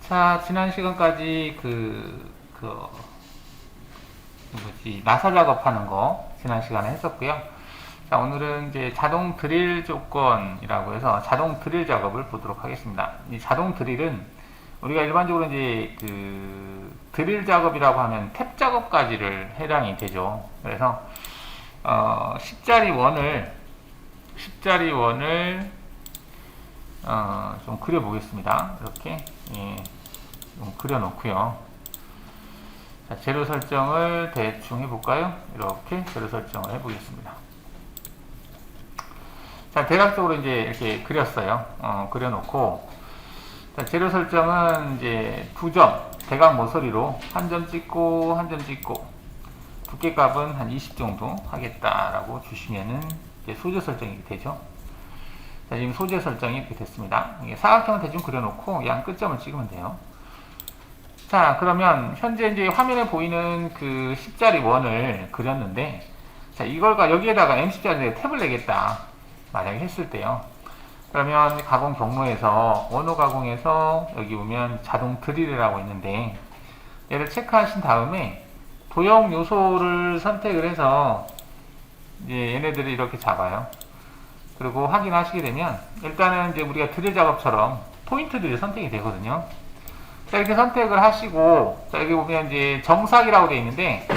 자, 지난 시간까지 나사 작업하는 거 지난 시간에 했었고요. 자, 오늘은 이제 자동 드릴 조건이라고 해서 자동 드릴 작업을 보도록 하겠습니다. 이 자동 드릴은 우리가 일반적으로 이제 드릴 작업이라고 하면 탭 작업까지를 해당이 되죠. 그래서 10자리 원을 좀 그려 보겠습니다. 이렇게 좀 그려 놓고요. 자, 재료 설정을 대충 해볼까요? 이렇게 재료 설정을 해보겠습니다. 자, 대략적으로 이제 이렇게 그렸어요. 그려놓고, 자, 재료 설정은 이제 2점, 대각 모서리로 한 점 찍고, 한 점 찍고, 두께값은 한 20 정도 하겠다라고 주시면은 이제 소재 설정이 되죠. 자, 지금 소재 설정이 이렇게 됐습니다. 이게 사각형을 대충 그려놓고 양 끝점을 찍으면 돼요. 자, 그러면 현재 이제 화면에 보이는 그 10자리 원을 그렸는데, 자, 이걸가 여기에다가 M10자리 탭을 내겠다. 만약에 했을 때요. 그러면 가공 경로에서 원호 가공에서 여기 보면 자동 드릴이라고 있는데, 얘를 체크하신 다음에 도형 요소를 선택을 해서 이제 얘네들을 이렇게 잡아요. 그리고 확인하시게 되면 일단은 이제 우리가 드릴 작업처럼 포인트들이 선택이 되거든요. 자, 이렇게 선택을 하시고, 자, 여기 보면 이제 정삭이라고 되어 있는데,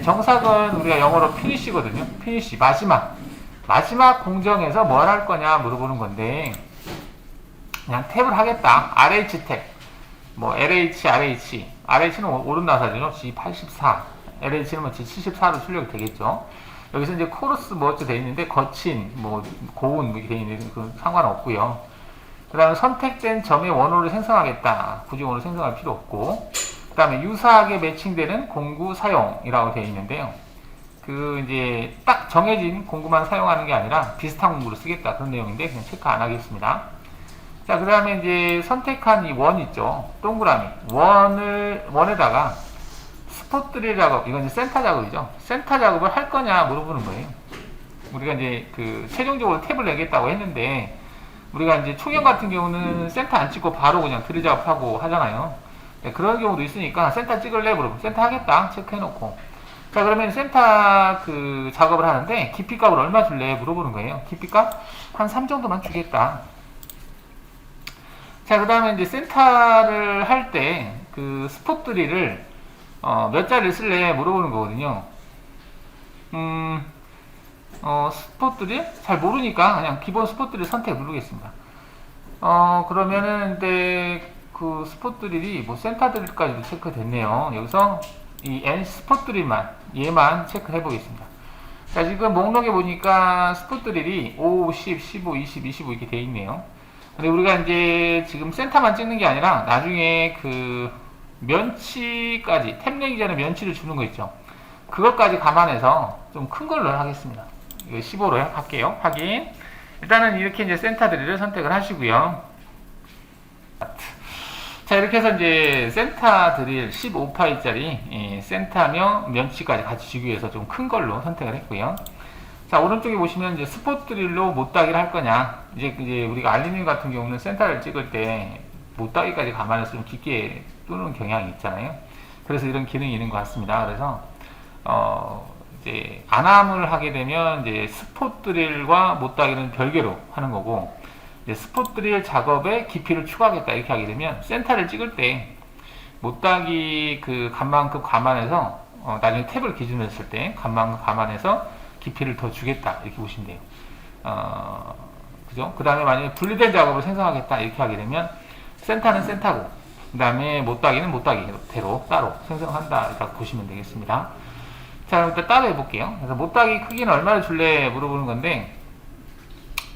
정삭은 우리가 영어로 피니시거든요. 피니시, 마지막 공정에서 뭘 할 거냐 물어보는 건데, 그냥 탭을 하겠다. RH 탭. 뭐, LH, RH. RH는 오른 나사죠. G84. LH는 뭐 G74로 출력이 되겠죠. 여기서 이제 코러스 뭐 어째 되어 있는데, 거친, 뭐, 고운, 뭐, 이렇게 되어 있는데, 그건 상관없고요. 그 다음에 선택된 점의 원호를 생성하겠다. 굳이 원호를 생성할 필요 없고, 그 다음에 유사하게 매칭되는 공구 사용이라고 되어 있는데요. 이제 딱 정해진 공구만 사용하는 게 아니라 비슷한 공구를 쓰겠다. 그런 내용인데 그냥 체크 안 하겠습니다. 자, 그 다음에 이제 선택한 이 원 있죠. 동그라미. 원에다가 스포트 드릴 작업, 이건 이제 센터 작업이죠. 센터 작업을 할 거냐 물어보는 거예요. 우리가 이제 최종적으로 탭을 내겠다고 했는데, 우리가 이제 초경 같은 경우는 센터 안 찍고 바로 그냥 드릴 작업하고 하잖아요. 네, 그런 경우도 있으니까 센터 찍을래? 물어보면 센터 하겠다. 체크해놓고. 자, 그러면 센터 작업을 하는데 깊이값을 얼마 줄래? 물어보는 거예요. 깊이값 한 3 정도만 주겠다. 자, 그 다음에 이제 센터를 할 때 스폿 드릴을 몇 자리를 쓸래? 물어보는 거거든요. 스폿 드릴? 잘 모르니까 그냥 기본 스폿 드릴 선택 누르겠습니다. 그러면은 근데 스폿 드릴이 뭐 센터 드릴까지도 체크됐네요. 여기서 이 N 스폿 드릴만 얘만 체크해 보겠습니다. 자, 지금 목록에 보니까 스폿 드릴이 5, 10, 15, 20, 25 이렇게 되어 있네요. 근데 우리가 이제 지금 센터만 찍는 게 아니라 나중에 면치까지, 탭 내기 전에 면치를 주는 거 있죠. 그것까지 감안해서 좀 큰 걸로 하겠습니다. 이거 15로 할게요. 확인. 일단은 이렇게 이제 센터 드릴을 선택을 하시고요. 자, 이렇게 해서 이제 센터 드릴 15파이짜리 센터며 면치까지 같이 주기 위해서 좀 큰 걸로 선택을 했고요. 자, 오른쪽에 보시면 이제 스폿 드릴로 못따기를 할 거냐. 이제 우리가 알루미늄 같은 경우는 센터를 찍을 때 못따기까지 감안해서 좀 깊게 뚫는 경향이 있잖아요. 그래서 이런 기능이 있는 것 같습니다. 그래서 이제 안함을 하게 되면 이제 스폿 드릴과 못따기는 별개로 하는 거고, 이제 스폿 드릴 작업에 깊이를 추가하겠다 이렇게 하게 되면 센터를 찍을 때 못따기 간만큼 감안해서 나중에 탭을 기준으로 했을 때 간만큼 감안해서 깊이를 더 주겠다 이렇게 보시면 돼요. 그죠? 그 다음에 만약에 분리된 작업을 생성하겠다 이렇게 하게 되면 센터는 센터고, 그 다음에 못따기는 못따기대로 따로 생성한다 이렇게 보시면 되겠습니다. 자, 일단 따로 해볼게요. 그래서 못따기 크기는 얼마를 줄래 물어보는 건데,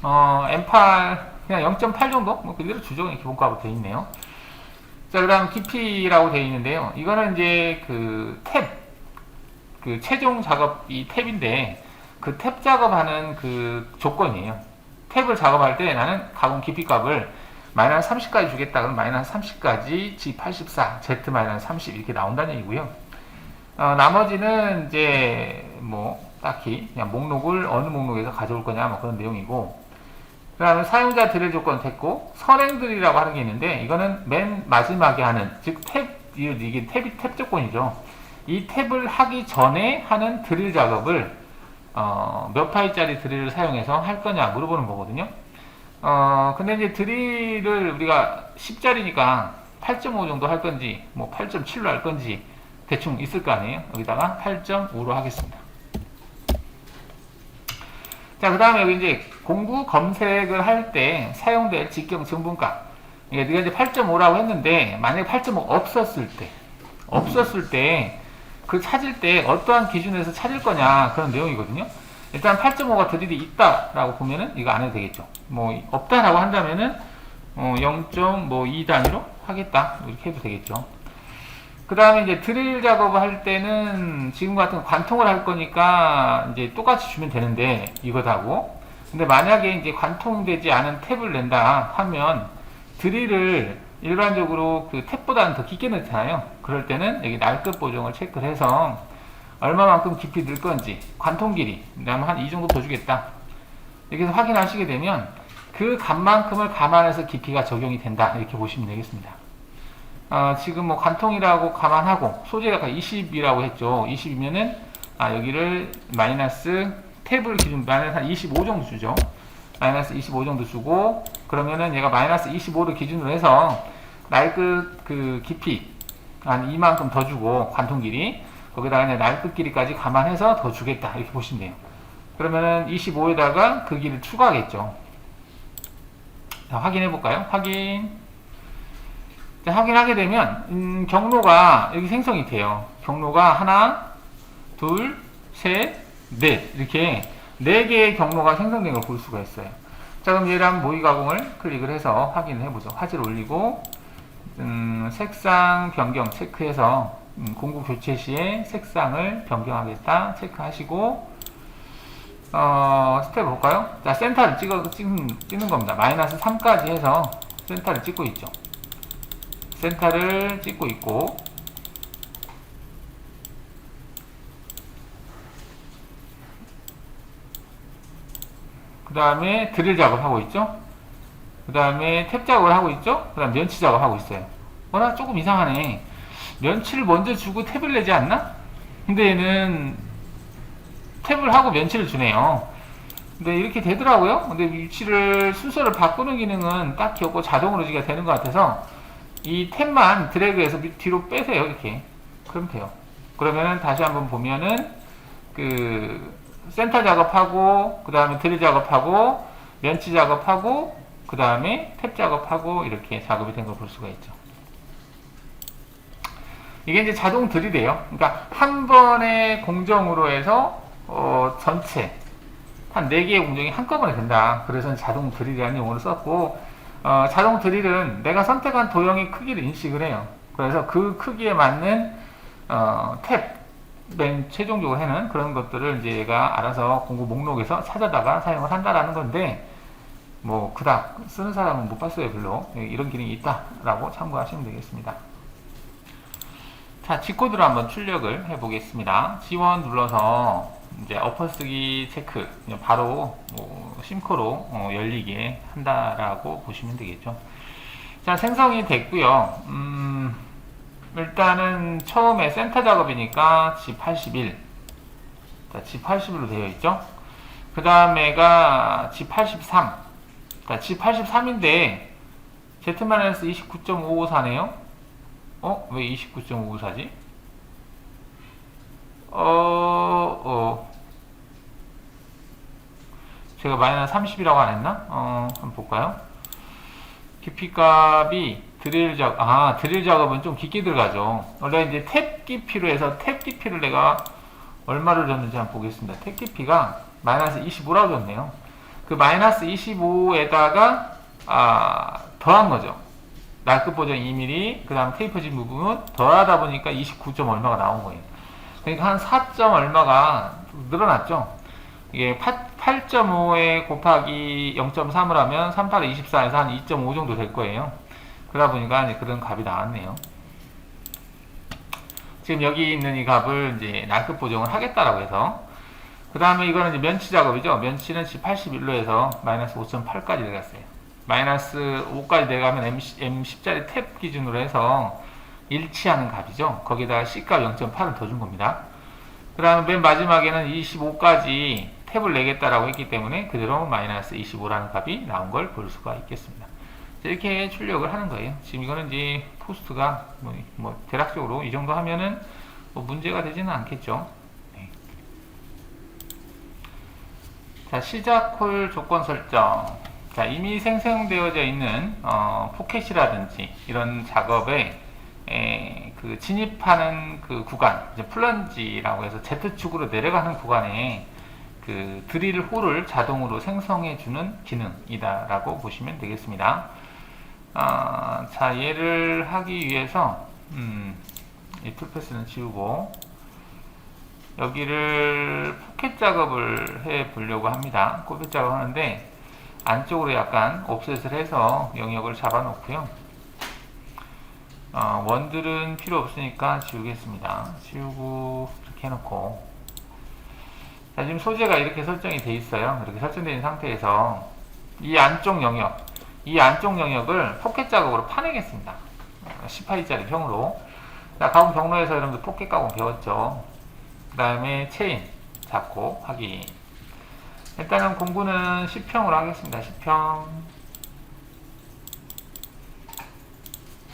M8 그냥 0.8 정도? 뭐 그대로 주죠. 기본값으로 되어 있네요. 자, 그 다음 깊이라고 되어 있는데요. 이거는 이제 탭, 최종 작업 이 탭인데, 탭 작업하는 조건이에요. 탭을 작업할 때 나는 가공 깊이값을 마이너스 30까지 주겠다. 그럼 마이너스 30까지 G84, Z 마이너스 30 이렇게 나온다는 얘기고요. 나머지는 이제 뭐 딱히 그냥 목록을 어느 목록에서 가져올 거냐 뭐 그런 내용이고, 그 다음에 사용자 드릴 조건 됐고, 선행 드릴이라고 하는 게 있는데, 이거는 맨 마지막에 하는, 즉 이게 탭 조건이죠. 이 탭을 하기 전에 하는 드릴 작업을 몇 파이짜리 드릴을 사용해서 할 거냐 물어보는 거거든요. 근데 이제 드릴을 우리가 10짜리니까 8.5 정도 할 건지, 뭐 8.7로 할 건지 대충 있을 거 아니에요. 여기다가 8.5로 하겠습니다. 자, 그 다음에 여기 이제 공구 검색을 할 때 사용될 직경 증분값. 네가 이제 8.5라고 했는데, 만약에 8.5 없었을 때, 그 찾을 때 어떠한 기준에서 찾을 거냐, 그런 내용이거든요. 일단 8.5가 드릴이 있다라고 보면은 이거 안 해도 되겠죠. 뭐, 없다라고 한다면은, 0.2 단위로 하겠다. 이렇게 해도 되겠죠. 그 다음에 이제 드릴 작업을 할 때는 지금 같은 관통을 할 거니까 이제 똑같이 주면 되는데, 이것하고. 근데 만약에 이제 관통되지 않은 탭을 낸다 하면 드릴을 일반적으로 그 탭보다는 더 깊게 넣잖아요. 그럴 때는 여기 날급 보정을 체크를 해서 얼마만큼 깊이 넣을 건지, 관통 길이, 그다음에 한 이 정도 더 주겠다. 이렇게 해서 확인하시게 되면 그 값만큼을 감안해서 깊이가 적용이 된다. 이렇게 보시면 되겠습니다. 지금 뭐 관통이라고 감안하고 소재가 20이라고 했죠. 20이면은 여기를 마이너스 탭을 기준 마이너스 한 25 정도 주죠. 마이너스 25 정도 주고, 그러면은 얘가 마이너스 25를 기준으로 해서 날끝 그 깊이 한 이만큼 더 주고, 관통 길이 거기다가 그냥 날끝 길이까지 감안해서 더 주겠다. 이렇게 보시면 돼요. 그러면은 25에다가 그 길을 추가하겠죠. 자, 확인해 볼까요? 확인. 자, 확인하게 되면 경로가 여기 생성이 돼요. 경로가 하나, 둘, 셋, 넷, 이렇게 4개의 경로가 생성된 걸 볼 수가 있어요. 자, 그럼 얘를 한번 모의 가공을 클릭을 해서 확인을 해보죠. 화질을 올리고, 색상 변경 체크해서 공구 교체 시에 색상을 변경하겠다 체크하시고, 스텝 볼까요? 자, 센터를 찍는 겁니다. 마이너스 3까지 해서 센터를 찍고 있죠. 센터를 찍고 있고, 그 다음에 드릴 작업하고 있죠. 그 다음에 탭 작업을 하고 있죠. 그 다음 면치 작업하고 있어요. 나 조금 이상하네. 면치를 먼저 주고 탭을 내지 않나? 근데 얘는 탭을 하고 면치를 주네요. 근데 이렇게 되더라고요. 근데 위치를 순서를 바꾸는 기능은 딱히 없고 자동으로 지가 되는 것 같아서 이 탭만 드래그해서 뒤로 빼세요. 이렇게. 그럼 돼요. 그러면은 다시 한번 보면은 그 센터 작업하고, 그 다음에 드릴 작업하고, 면치 작업하고, 그 다음에 탭 작업하고, 이렇게 작업이 된 걸 볼 수가 있죠. 이게 이제 자동 드릴이에요. 그러니까 한 번의 공정으로 해서 전체 한 4개의 공정이 한꺼번에 된다. 그래서 자동 드릴이라는 용어를 썼고, 자동 드릴은 내가 선택한 도형의 크기를 인식을 해요. 그래서 그 크기에 맞는 탭, 맨 최종적으로 해는 그런 것들을 이제 얘가 알아서 공구 목록에서 찾아다가 사용을 한다라는 건데, 뭐 그닥 쓰는 사람은 못 봤어요. 별로. 이런 기능이 있다라고 참고하시면 되겠습니다. 자, G코드로 한번 출력을 해 보겠습니다. G1 눌러서 이제 엎어쓰기 체크, 바로 심코로 열리게 한다라고 보시면 되겠죠. 자, 생성이 됐고요. 일단은 처음에 센터 작업이니까 G81. 자, G81로 되어 있죠. 그 다음에가 G83. 자, G83인데 Z-29.554네요. 왜 29.554지? 제가 마이너스 30이라고 안 했나? 한번 볼까요? 깊이 값이 드릴 작업은 좀 깊게 들어가죠. 원래 이제 탭 깊이로 해서 탭 깊이를 내가 얼마를 줬는지 한번 보겠습니다. 탭 깊이가 마이너스 25라고 줬네요. 그 마이너스 25에다가 더한 거죠. 날급 보정 2mm, 그 다음 테이퍼진 부분은 더하다 보니까 29점 얼마가 나온 거예요. 그러니까 한 4점 얼마가 늘어났죠. 이게 8.5에 곱하기 0.3을 하면 38에 24에서 한 2.5 정도 될 거예요. 그러다 보니까 이제 그런 값이 나왔네요. 지금 여기 있는 이 값을 이제 날급 보정을 하겠다라고 해서, 그 다음에 이거는 이제 면치 작업이죠. 면치는 81로에서 마이너스 5.8까지 내려갔어요. 마이너스 5까지 내려가면 M10짜리 탭 기준으로 해서 일치하는 값이죠. 거기다가 C값 0.8을 더 준 겁니다. 그 다음에 맨 마지막에는 25까지 탭을 내겠다라고 했기 때문에 그대로 마이너스 25라는 값이 나온 걸 볼 수가 있겠습니다. 이렇게 출력을 하는 거예요. 지금 이거는 이제 포스트가 대략적으로 이 정도 하면은 뭐 문제가 되지는 않겠죠. 네. 자, 시작 콜 조건 설정. 자, 이미 생성되어져 있는 포켓이라든지 이런 작업에 그 진입하는 그 구간, 이제 플런지라고 해서 Z축으로 내려가는 구간에 그 드릴 홀을 자동으로 생성해 주는 기능이다라고 보시면 되겠습니다. 자, 얘를 하기 위해서 이 툴패스는 지우고 여기를 포켓 작업을 해 보려고 합니다. 포켓 작업 하는데 안쪽으로 약간 옵셋을 해서 영역을 잡아 놓고요. 원들은 필요 없으니까 지우겠습니다. 지우고 이렇게 해놓고, 자, 지금 소재가 이렇게 설정이 돼 있어요. 이렇게 설정되어 있는 상태에서 이 안쪽 영역을 포켓 작업으로 파내겠습니다. 10파이짜리 평으로. 자, 가공 경로에서 여러분들 포켓 가공 배웠죠. 그 다음에 체인 잡고 확인. 일단은 공구는 10평으로 하겠습니다. 10평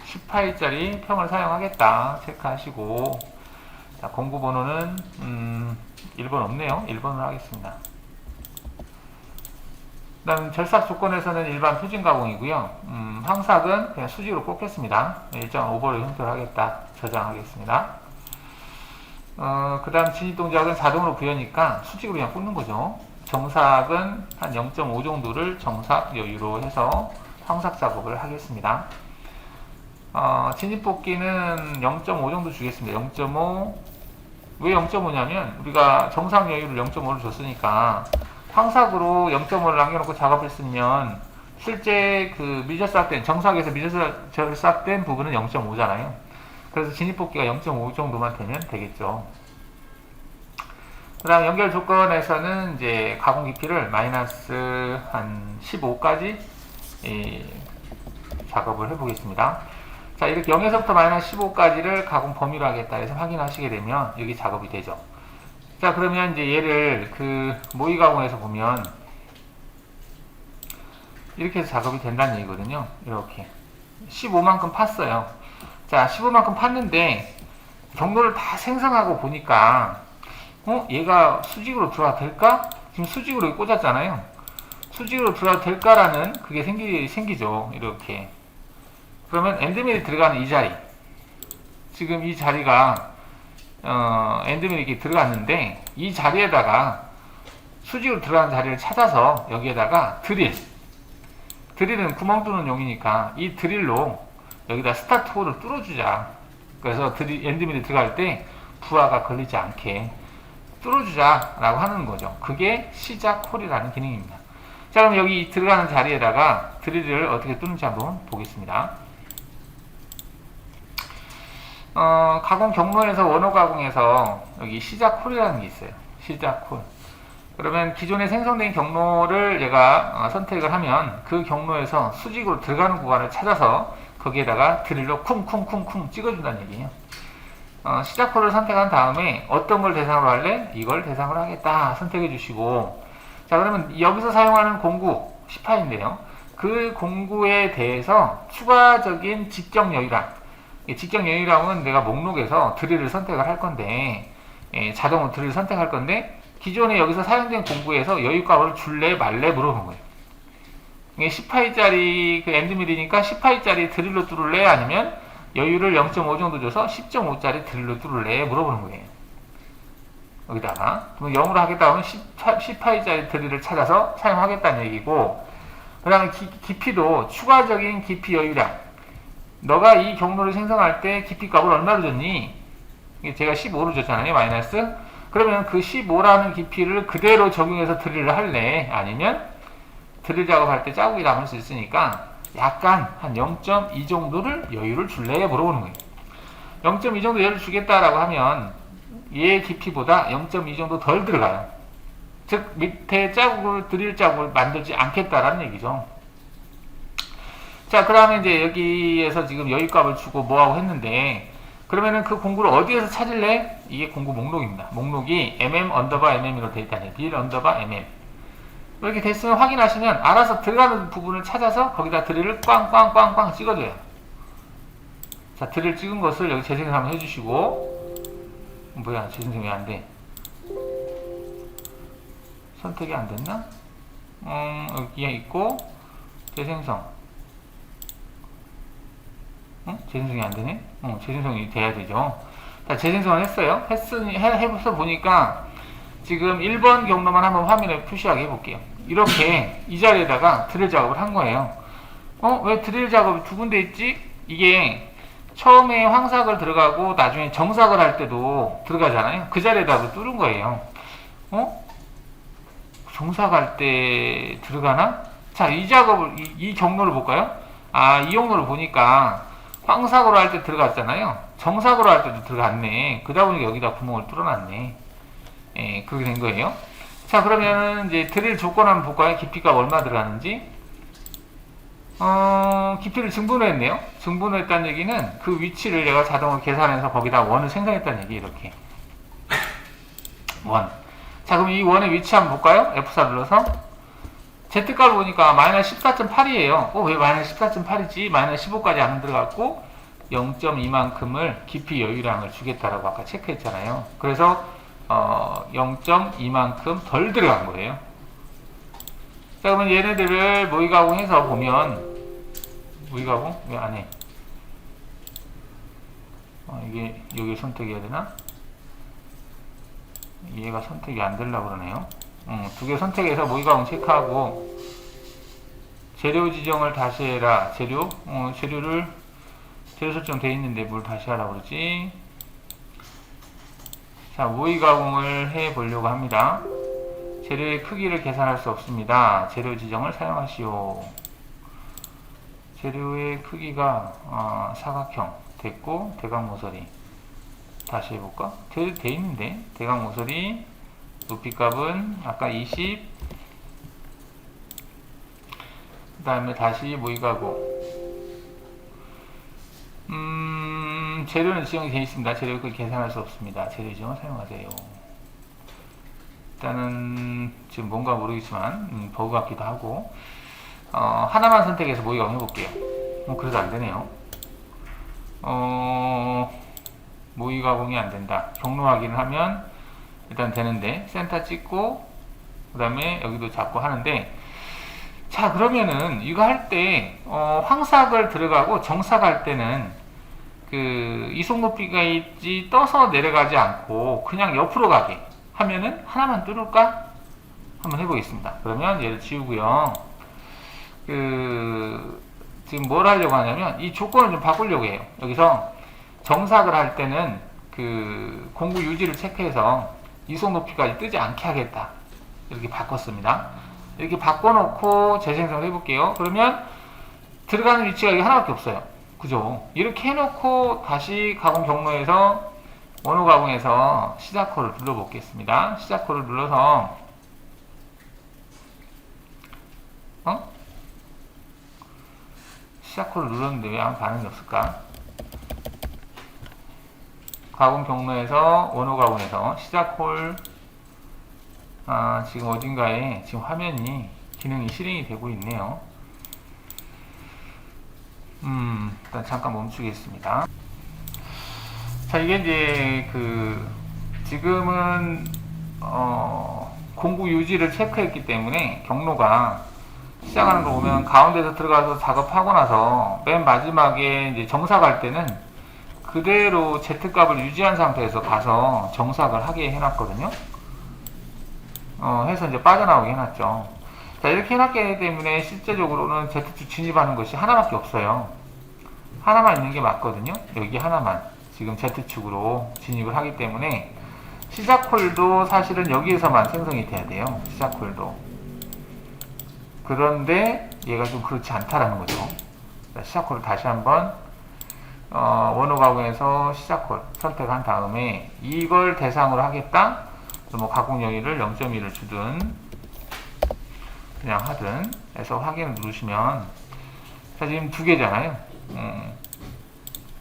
10파이짜리 평을 사용하겠다 체크하시고, 자, 공구 번호는 1번 없네요. 1번으로 하겠습니다. 그 다음 절삭 조건에서는 일반 표준 가공이고요. 황삭은 그냥 수직으로 꽂겠습니다. 1.5번을 형태로 하겠다. 저장하겠습니다. 그 다음 진입 동작은 자동으로 부여니까 수직으로 그냥 꽂는 거죠. 정삭은 한 0.5 정도를 정삭 여유로 해서 황삭 작업을 하겠습니다. 진입 뽑기는 0.5 정도 주겠습니다. 0.5. 왜 0.5냐면 우리가 정삭 여유를 0.5를 줬으니까 황삭으로 0.5를 남겨놓고 작업했으면 실제 그 미저삭된 정삭에서 미저삭된 부분은 0.5잖아요. 그래서 진입 뽑기가 0.5 정도만 되면 되겠죠. 그 다음 연결 조건에서는 이제 가공 깊이를 마이너스 한 15까지 작업을 해보겠습니다. 자, 이렇게 0에서부터 마이너스 15까지를 가공 범위로 하겠다 해서 확인하시게 되면 여기 작업이 되죠. 자, 그러면 이제 얘를 그 모의 가공에서 보면 이렇게 해서 작업이 된다는 얘기거든요. 이렇게 15만큼 팠어요. 자, 15만큼 팠는데 경로를 다 생성하고 보니까 얘가 수직으로 들어가도 될까? 지금 수직으로 꽂았잖아요. 수직으로 들어가도 될까라는 그게 생기죠. 이렇게. 그러면 엔드밀이 들어가는 이 자리, 지금 이 자리가 엔드밀이 이렇게 들어갔는데 이 자리에다가 수직으로 들어가는 자리를 찾아서 여기에다가 드릴은 구멍 뚫는 용이니까 이 드릴로 여기다 스타트 홀을 뚫어주자. 그래서 엔드밀이 들어갈 때 부하가 걸리지 않게 뚫어주자 라고 하는 거죠. 그게 시작 홀이라는 기능입니다. 자, 그럼 여기 들어가는 자리에다가 드릴을 어떻게 뚫는지 한번 보겠습니다. 가공 경로에서 원호 가공에서 여기 시작 콜이라는 게 있어요. 시작 콜. 그러면 기존에 생성된 경로를 얘가 선택을 하면 그 경로에서 수직으로 들어가는 구간을 찾아서 거기에다가 드릴로 쿵쿵쿵쿵 찍어준다는 얘기예요. 시작 콜을 선택한 다음에 어떤 걸 대상으로 할래? 이걸 대상으로 하겠다 선택해 주시고, 자, 그러면 여기서 사용하는 공구 10파인데요. 그 공구에 대해서 추가적인 직경 여유랑, 직경 여유량은 내가 목록에서 드릴을 선택을 할 건데, 자동으로 드릴을 선택할 건데, 기존에 여기서 사용된 공구에서 여유값을 줄래 말래 물어보는 거예요. 이게 10파이짜리 그 엔드밀이니까 10파이짜리 드릴로 뚫을래? 아니면 여유를 0.5 정도 줘서 10.5짜리 드릴로 뚫을래? 물어보는 거예요. 여기다가. 그럼 0으로 하겠다 하면 10파이짜리 드릴을 찾아서 사용하겠다는 얘기고, 그 다음에 깊이도 추가적인 깊이 여유량. 너가 이 경로를 생성할 때 깊이 값을 얼마로 줬니? 제가 15로 줬잖아요, 마이너스. 그러면 그 15라는 깊이를 그대로 적용해서 드릴을 할래? 아니면 드릴 작업할 때 자국이 남을 수 있으니까 약간 한 0.2 정도를 여유를 줄래? 물어보는 거예요. 0.2 정도 여유를 주겠다라고 하면 얘 깊이보다 0.2 정도 덜 들어가요. 즉 밑에 자국을 드릴 자국을 만들지 않겠다라는 얘기죠. 자, 그러면 이제 여기에서 지금 여기값을 주고 뭐하고 했는데, 그러면은 그 공구를 어디에서 찾을래? 이게 공구 목록입니다. 목록이 mm_mm으로 되어 있다네. 딜 언더바 mm. 이렇게 됐으면 확인하시면 알아서 들어가는 부분을 찾아서 거기다 드릴을 꽝꽝꽝꽝 찍어줘요. 자, 드릴 찍은 것을 여기 재생성 한번 해주시고, 뭐야, 재생성이 안 돼. 선택이 안 됐나? 여기에 있고, 재생성. 재생성이 안 되네? 재생성이 돼야 되죠. 자, 재생성을 했어요. 해서 보니까 지금 1번 경로만 한번 화면에 표시하게 해볼게요. 이렇게 이 자리에다가 드릴 작업을 한 거예요. 왜 드릴 작업이 두 군데 있지? 이게 처음에 황삭을 들어가고 나중에 정삭을 할 때도 들어가잖아요. 그 자리에다가 뚫은 거예요. 정삭할 때 들어가나? 자, 이 작업을, 이 경로를 볼까요? 이 경로를 보니까 황삭으로 할 때 들어갔잖아요. 정삭으로 할 때도 들어갔네. 그러다 보니까 여기다 구멍을 뚫어놨네. 예, 그렇게 된 거예요. 자, 그러면 이제 드릴 조건 한번 볼까요? 깊이가 얼마 들어가는지. 깊이를 증분했네요. 증분했다는 얘기는 그 위치를 내가 자동으로 계산해서 거기다 원을 생성했다는 얘기, 이렇게. 원. 자, 그럼 이 원의 위치 한번 볼까요? F4 눌러서. Z값을 보니까 마이너스 14.8이에요. 왜 마이너스 14.8이지? 마이너스 15까지 안 들어갔고 0.2만큼을 깊이 여유량을 주겠다라고 아까 체크했잖아요. 그래서 0.2만큼 덜 들어간 거예요. 자, 그러면 얘네들을 모의가공해서 보면, 모의가공? 왜 안 해? 이게 여기 선택해야 되나? 얘가 선택이 안 되려고 그러네요. 두 개 선택해서 모의가공 체크하고, 재료 지정을 다시 해라. 재료 설정 돼 있는데 뭘 다시 하라고 그러지? 자, 모의가공을 해 보려고 합니다. 재료의 크기를 계산할 수 없습니다. 재료 지정을 사용하시오. 재료의 크기가 사각형 됐고, 대각 모서리 다시 해볼까? 돼 있는데 대각 모서리 높이값은 아까 20, 그 다음에 다시 모의가공. 재료는 지정이 되어 있습니다. 재료 크기 계산할 수 없습니다. 재료 지정을 사용하세요. 일단은 지금 뭔가 모르겠지만 버그 같기도 하고, 하나만 선택해서 모의가공 해볼게요. 그래도 안 되네요. 모의가공이 안 된다. 경로 확인을 하면 일단 되는데, 센터 찍고 그 다음에 여기도 잡고 하는데, 자, 그러면은 이거 할 때 황삭을 들어가고 정삭할 때는 그 이속 높이가 있지 떠서 내려가지 않고 그냥 옆으로 가게 하면은 하나만 뚫을까? 한번 해보겠습니다. 그러면 얘를 지우고요. 지금 뭘 하려고 하냐면 이 조건을 좀 바꾸려고 해요. 여기서 정삭을 할 때는 그 공구 유지를 체크해서 이속 높이까지 뜨지 않게 하겠다. 이렇게 바꿨습니다. 이렇게 바꿔놓고 재생성을 해볼게요. 그러면 들어가는 위치가 여기 하나밖에 없어요. 그죠? 이렇게 해놓고 다시 가공 경로에서 원호 가공에서 시작코를 눌러보겠습니다. 시작코를 눌러서 시작코를 눌렀는데 왜 아무 반응이 없을까? 가공 경로에서 원호 가공에서 시작콜, 지금 어딘가에 지금 화면이 기능이 실행이 되고 있네요. 일단 잠깐 멈추겠습니다. 자, 이게 이제 지금은 공구 유지를 체크했기 때문에 경로가 시작하는 거 보면 가운데서 들어가서 작업하고 나서 맨 마지막에 이제 정삭할 때는 그대로 Z값을 유지한 상태에서 가서 정삭을 하게 해놨거든요. 해서 이제 빠져나오게 해놨죠. 자, 이렇게 해놨기 때문에 실제적으로는 Z축 진입하는 것이 하나밖에 없어요. 하나만 있는 게 맞거든요. 여기 하나만 지금 Z축으로 진입을 하기 때문에 시작콜도 사실은 여기에서만 생성이 돼야 돼요. 시작콜도. 그런데 얘가 좀 그렇지 않다라는 거죠. 자, 시작콜을 다시 한번 원호 가공에서 시작콜 선택한 다음에 이걸 대상으로 하겠다. 뭐 가공 여기를 0.1을 주든 그냥 하든 해서 확인을 누르시면, 자, 지금 두 개잖아요.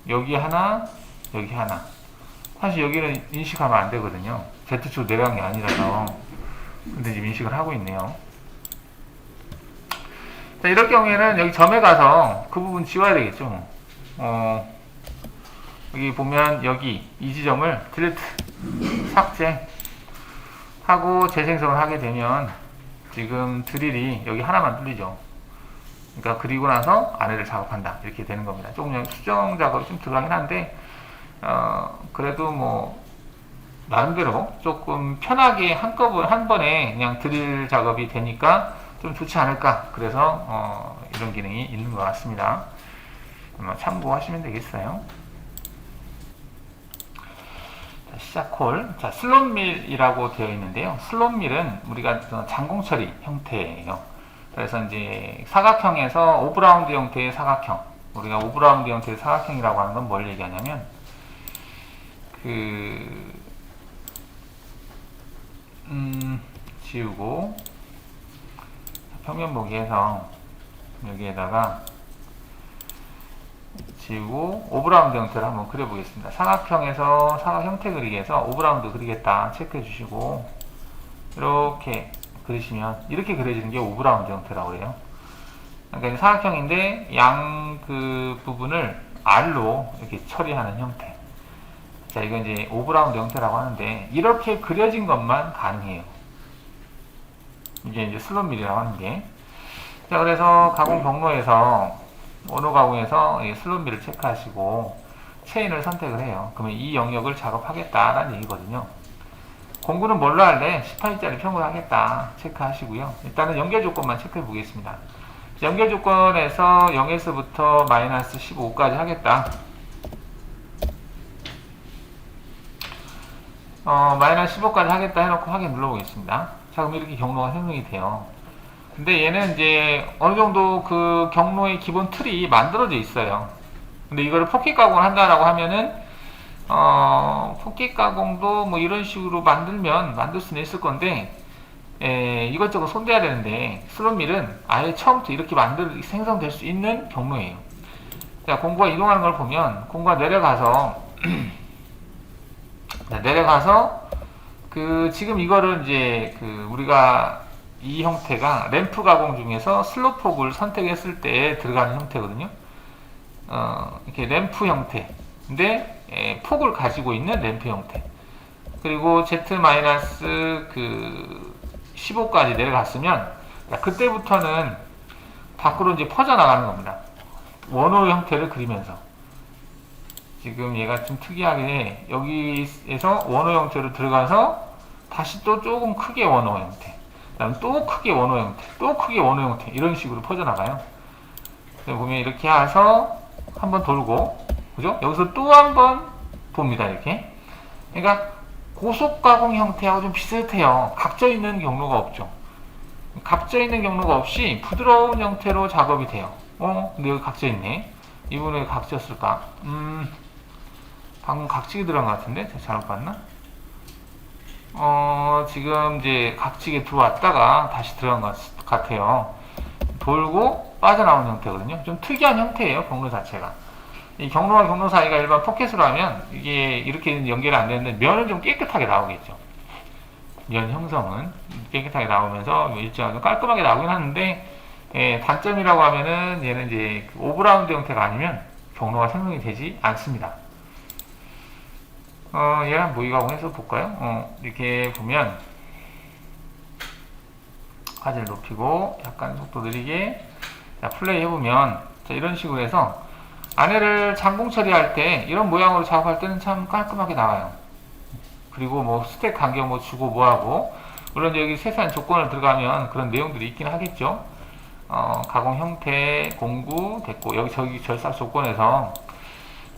여기 하나, 여기 하나. 사실 여기는 인식하면 안 되거든요. Z축으로 내려간 게 아니라서. 근데 지금 인식을 하고 있네요. 자, 이럴 경우에는 여기 점에 가서 그 부분 지워야 되겠죠. 여기 보면 여기 이 지점을 딜리트, 삭제 하고 재생성을 하게 되면 지금 드릴이 여기 하나만 뚫리죠. 그러니까 그리고 나서 안에를 작업한다 이렇게 되는 겁니다. 조금 수정 작업이 좀 들어가긴 한데 그래도 뭐 나름대로 조금 편하게 한꺼번에 한 번에 그냥 드릴 작업이 되니까 좀 좋지 않을까. 그래서 이런 기능이 있는 것 같습니다. 참고하시면 되겠어요. 자, 시작 콜. 자, 슬롯밀이라고 되어 있는데요. 슬롯밀은 우리가 장공 처리 형태예요. 그래서 이제 사각형에서 오브라운드 형태의 사각형. 우리가 오브라운드 형태의 사각형이라고 하는 건 뭘 얘기하냐면 지우고 평면 보기에서 여기에다가 지우고 오브라운드 형태를 한번 그려보겠습니다. 사각형에서 사각 형태 그리기에서 오브라운드 그리겠다 체크해 주시고 이렇게 그리시면 이렇게 그려지는 게 오브라운드 형태라고 해요. 그러니까 사각형인데 양 그 부분을 R로 이렇게 처리하는 형태. 자, 이건 이제 오브라운드 형태라고 하는데 이렇게 그려진 것만 가능해요. 이게 이제 슬롯밀이라고 하는 게. 자, 그래서 가공 경로에서 원호 가공에서 슬롯밀을 체크하시고 체인을 선택을 해요. 그러면 이 영역을 작업하겠다라는 얘기거든요. 공구는 뭘로 할래? 18짜리 평을 하겠다 체크하시고요. 일단은 연결 조건만 체크해 보겠습니다. 연결 조건에서 0에서부터 마이너스 15까지 하겠다. 마이너스 15까지 하겠다 해놓고 확인 눌러보겠습니다. 자, 그럼 이렇게 경로가 생성이 돼요. 근데 얘는 이제 어느 정도 그 경로의 기본 틀이 만들어져 있어요. 근데 이거를 포켓 가공을 한다라고 하면은, 포켓 가공도 뭐 이런 식으로 만들 수는 있을 건데, 이것저것 손대야 되는데, 슬롯밀은 아예 처음부터 이렇게 생성될 수 있는 경로예요. 자, 공구가 이동하는 걸 보면, 공구가 내려가서, 지금 이거를 이제, 우리가 이 형태가 램프 가공 중에서 슬롯 폭을 선택했을 때 들어가는 형태거든요. 이렇게 램프 형태. 근데, 폭을 가지고 있는 램프 형태. 그리고 Z-15까지 내려갔으면, 그때부터는 밖으로 이제 퍼져나가는 겁니다. 원호 형태를 그리면서. 지금 얘가 좀 특이하게 여기에서 원호 형태로 들어가서 다시 또 조금 크게 원호 형태, 그 다음 또 크게 원호 형태, 또 크게 원호 형태 이런 식으로 퍼져나가요. 보면 이렇게 해서 한번 돌고, 그죠? 여기서 또 한번 봅니다. 이렇게. 그러니까 고속 가공 형태하고 좀 비슷해요. 각져 있는 경로가 없죠. 각져 있는 경로가 없이 부드러운 형태로 작업이 돼요. 근데 여기 각져 있네. 이 부분에 각졌을까? 방금 각지게 들어간 것 같은데? 제가 잘못 봤나? 지금 이제 각지게 들어왔다가 다시 들어간 것 같아요. 돌고 빠져나오는 형태거든요. 좀 특이한 형태예요, 경로 자체가. 이 경로와 경로 사이가 일반 포켓으로 하면 이게 이렇게 연결이 안 되는데 면은 좀 깨끗하게 나오겠죠. 면 형성은 깨끗하게 나오면서 일정하게 깔끔하게 나오긴 하는데, 단점이라고 하면은 얘는 이제 오브라운드 형태가 아니면 경로가 생성이 되지 않습니다. 얘랑 모의 가공해서 볼까요? 이렇게 보면 화질 높이고 약간 속도 느리게, 자, 플레이 해보면, 자, 이런 식으로 해서 안에를 장공 처리할 때 이런 모양으로 작업할 때는 참 깔끔하게 나와요. 그리고 뭐 스택 간격 뭐 주고 뭐하고, 물론 여기 세세한 조건을 들어가면 그런 내용들이 있긴 하겠죠. 가공 형태 공구 됐고, 여기 저기 절삭 조건에서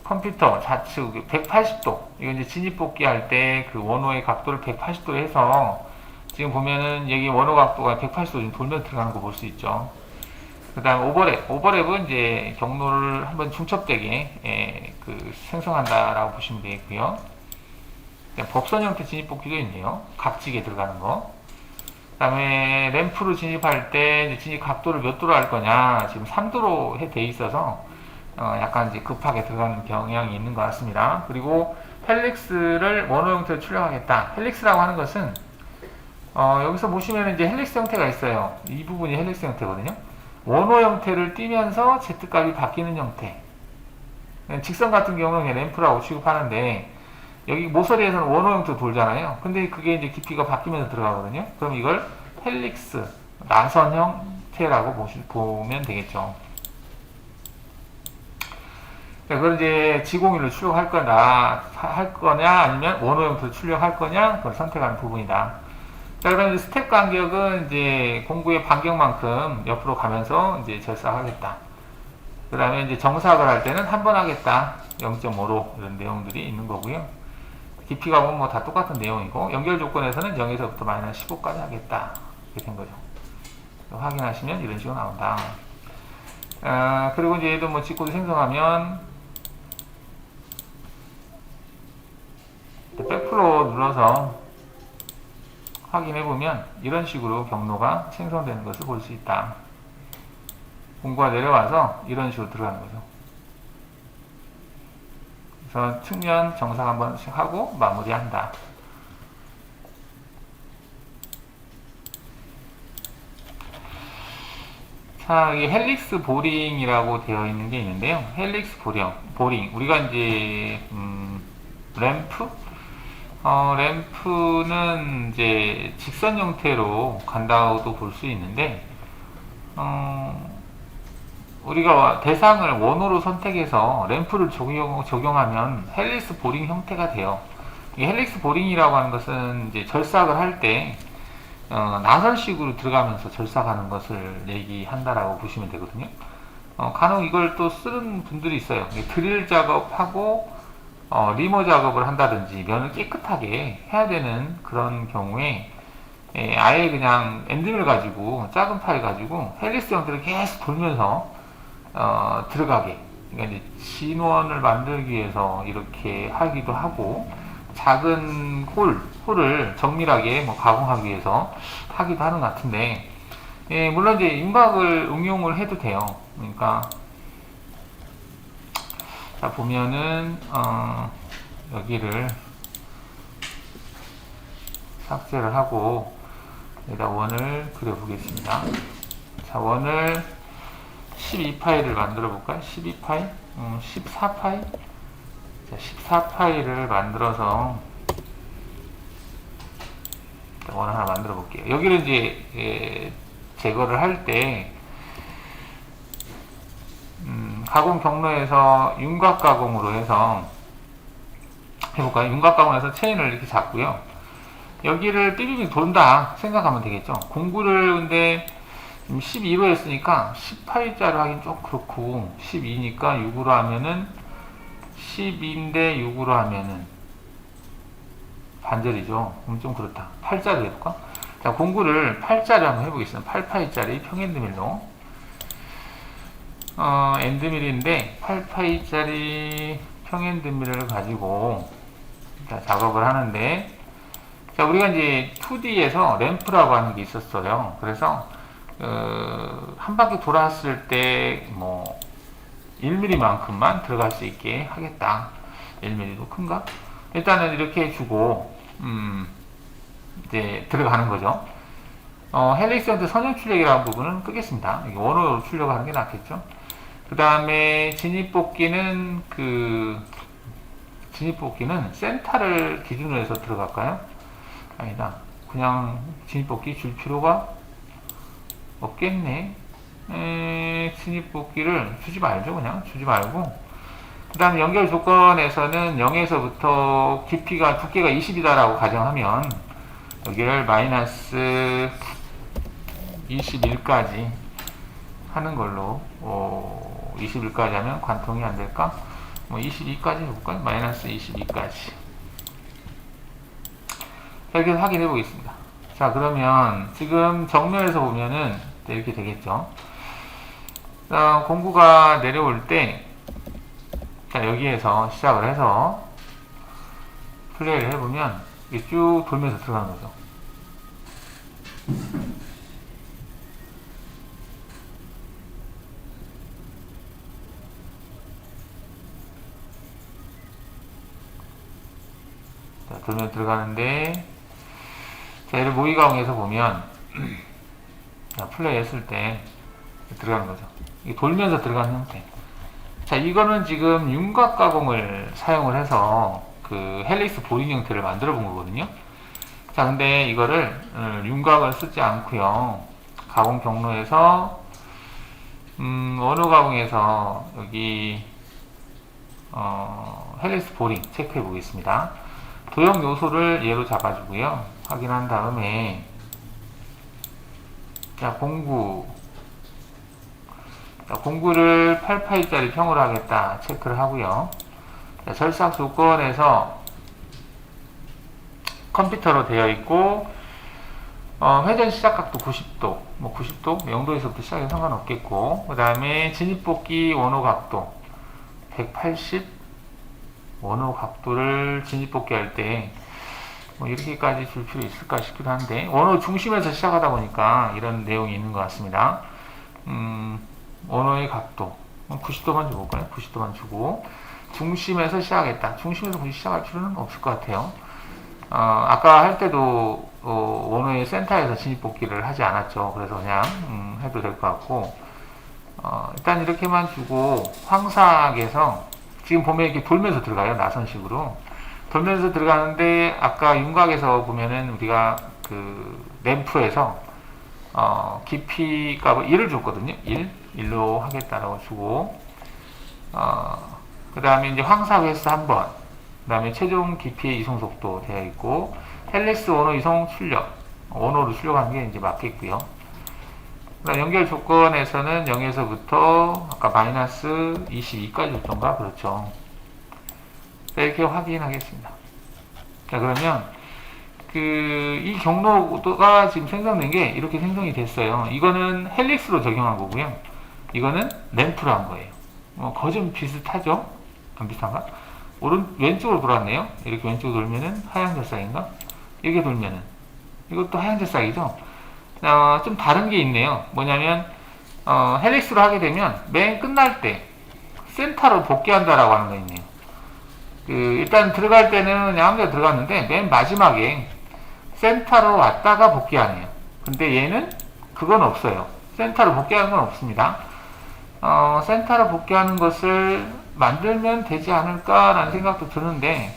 컴퓨터 좌측 180도, 이거 이제 진입 복귀 할 때 그 원호의 각도를 180도로 해서 지금 보면은 여기 원호 각도가 180도 좀 돌면 들어가는 거 볼 수 있죠. 그 다음 오버랩은 이제 경로를 한번 중첩되게 생성한다라고 보시면 되겠고요. 법선 형태 진입복귀도 있네요. 각지게 들어가는 거. 그 다음에 램프로 진입할 때 이제 진입 각도를 몇 도로 할 거냐. 지금 3도로 돼 있어서 약간 이제 급하게 들어가는 경향이 있는 것 같습니다. 그리고 헬릭스를 원호 형태로 출력하겠다. 헬릭스라고 하는 것은 여기서 보시면 이제 헬릭스 형태가 있어요. 이 부분이 헬릭스 형태거든요. 원호 형태를 띄면서 Z값이 바뀌는 형태. 직선 같은 경우는 램프라고 취급하는데 여기 모서리에서는 원호 형태로 돌잖아요. 근데 그게 이제 깊이가 바뀌면서 들어가거든요. 그럼 이걸 헬릭스, 나선 형태라고 보면 되겠죠. 그걸 이제 지공일로 출력할 거냐, 아니면 원호 형태로 출력할 거냐, 그걸 선택하는 부분이다. 자, 그럼 이제 스텝 간격은 이제 공구의 반경만큼 옆으로 가면서 이제 절삭하겠다. 그 다음에 이제 정삭을 할 때는 한 번 하겠다. 0.5로 이런 내용들이 있는 거고요. 깊이가 뭐 다 똑같은 내용이고, 연결 조건에서는 0에서부터 마이너스 15까지 하겠다. 이렇게 된 거죠. 확인하시면 이런 식으로 나온다. 그리고 이제 얘도 뭐 직코드 생성하면, 백플로 눌러서 확인해보면 이런 식으로 경로가 생성되는 것을 볼 수 있다. 공구가 내려와서 이런 식으로 들어가는 거죠. 그래서 측면 정삭 한 번씩 하고 마무리한다. 자, 이 헬릭스 보링이라고 되어 있는 게 있는데요. 헬릭스 보링. 우리가 이제 램프? 램프는 이제 직선 형태로 간다고도 볼 수 있는데, 우리가 대상을 원호로 선택해서 램프를 적용하면 헬릭스 보링 형태가 돼요. 이 헬릭스 보링이라고 하는 것은 이제 절삭을 할 때 나선식으로 들어가면서 절삭하는 것을 얘기한다라고 보시면 되거든요. 간혹 이걸 또 쓰는 분들이 있어요. 드릴 작업하고 리모 작업을 한다든지 면을 깨끗하게 해야 되는 그런 경우에 아예 그냥 엔딩을 가지고 작은 파일 가지고 헬릭스 형태를 계속 돌면서 들어가게, 그러니까 이제 진원을 만들기 위해서 이렇게 하기도 하고, 작은 홀을 정밀하게 뭐 가공하기 위해서 하기도 하는 것 같은데, 물론 이제 윤곽을 응용을 해도 돼요. 그러니까 자 보면은 여기를 삭제를 하고 여기다 원을 그려보겠습니다. 자, 원을 12파일을 만들어 볼까요? 12파일? 14파일? 자, 14파일을 만들어서 원을 하나 만들어 볼게요. 여기를 이제 제거를 할 때 가공 경로에서 윤곽 가공으로 해서 해볼까요? 윤곽 가공해서 체인을 이렇게 잡고요. 여기를 삐비비 돈다 생각하면 되겠죠. 공구를 근데 12로 했으니까 18자로 하긴 좀 그렇고, 12니까 6으로 하면은 12인데 6으로 하면은 반절이죠. 그럼 좀 그렇다. 8자로 해볼까? 자, 공구를 8자로 한번 해보겠습니다. 8파이짜리 평엔드밀로 엔드밀인데 8파이짜리 평엔드밀을 가지고 자, 작업을 하는데, 자, 우리가 이제 2D에서 램프라고 하는 게 있었어요. 그래서 한 바퀴 돌았을 때 뭐 1mm만큼만 들어갈 수 있게 하겠다. 1mm도 큰가? 일단은 이렇게 해주고 이제 들어가는 거죠. 헬릭스 형태 선형 출력이라는 부분은 끄겠습니다. 원호로 출력하는 게 낫겠죠. 그 다음에 진입복귀는 진입복귀는 센터를 기준으로 해서 들어갈까요? 아니다. 그냥 진입복귀 줄 필요가 없겠네. 진입복귀를 주지 말죠. 그냥 주지 말고, 그 다음에 연결 조건에서는 0에서부터 깊이가 두께가 20이다라고 가정하면 여기를 마이너스 21까지 하는 걸로, 21까지 하면 관통이 안 될까? 뭐 22까지 해볼까요? 마이너스 22까지. 이렇게 확인해 보겠습니다. 자, 그러면 지금 정면에서 보면은 이렇게 되겠죠. 자, 공구가 내려올 때, 자, 여기에서 시작을 해서 플레이를 해보면 이게 쭉 돌면서 들어가는 거죠. 자, 돌면서 들어가는데, 자, 얘를 모의가공에서 보면, 자, 플레이 했을 때 들어가는 거죠. 이게 돌면서 들어가는 형태. 자, 이거는 지금 윤곽 가공을 사용을 해서 그 헬릭스 보링 형태를 만들어 본 거거든요. 자, 근데 이거를 윤곽을 쓰지 않고요, 가공 경로에서 원호 가공에서 여기 헬릭스 보링 체크해 보겠습니다. 도형 요소를 얘로 잡아주고요, 확인한 다음에, 자, 공구를 8파이짜리 평으로 하겠다 체크를 하고요. 자, 절삭 조건에서 컴퓨터로 되어 있고, 회전 시작각도 90도, 뭐 90도, 0도에서부터 시작해서 상관없겠고, 그 다음에 진입복귀 원호 각도 180 원호 각도를 진입복귀 할 때 뭐 이렇게까지 줄 필요 있을까 싶기도 한데, 원호 중심에서 시작하다 보니까 이런 내용이 있는 것 같습니다. 원호의 각도 90도만 줘볼까요? 90도만 주고, 중심에서 시작했다. 중심에서 굳이 시작할 필요는 없을 것 같아요. 아까 할 때도 원호의 센터에서 진입복귀를 하지 않았죠. 그래서 그냥 해도 될 것 같고, 일단 이렇게만 주고, 황삭에서 지금 보면 이렇게 돌면서 들어가요. 나선식으로 돌면서 들어가는데, 아까 윤곽에서 보면은 우리가 그 램프에서 깊이 값을 1을 줬거든요. 1로 하겠다라고 주고, 그 다음에 이제 황삭 횟수 한번, 그 다음에 최종 깊이의 이송 속도 되어 있고, 헬릭스 원호 이송 출력, 원호로 출력하는 게 이제 맞겠고요. 그다음 연결 조건에서는 0에서부터 아까 마이너스 22까지 줬던가? 그렇죠. 이렇게 확인하겠습니다. 자, 그러면 이 경로가 지금 생성된 게 이렇게 생성이 됐어요. 이거는 헬릭스로 적용한 거고요. 이거는 램프로 한 거예요. 거의 좀 비슷하죠? 안 비슷한가? 왼쪽으로 돌았네요. 이렇게 왼쪽으로 돌면은 하얀 절삭인가? 이렇게 돌면은 이것도 하얀 절삭이죠? 좀 다른 게 있네요. 뭐냐면 헬릭스로 하게 되면 맨 끝날 때 센터로 복귀한다라고 하는 거 있네요. 일단 들어갈 때는 그냥 아무데나 들어갔는데 맨 마지막에 센터로 왔다가 복귀하네요. 근데 얘는 그건 없어요. 센터로 복귀하는 건 없습니다. 센터로 복귀하는 것을 만들면 되지 않을까라는 생각도 드는데,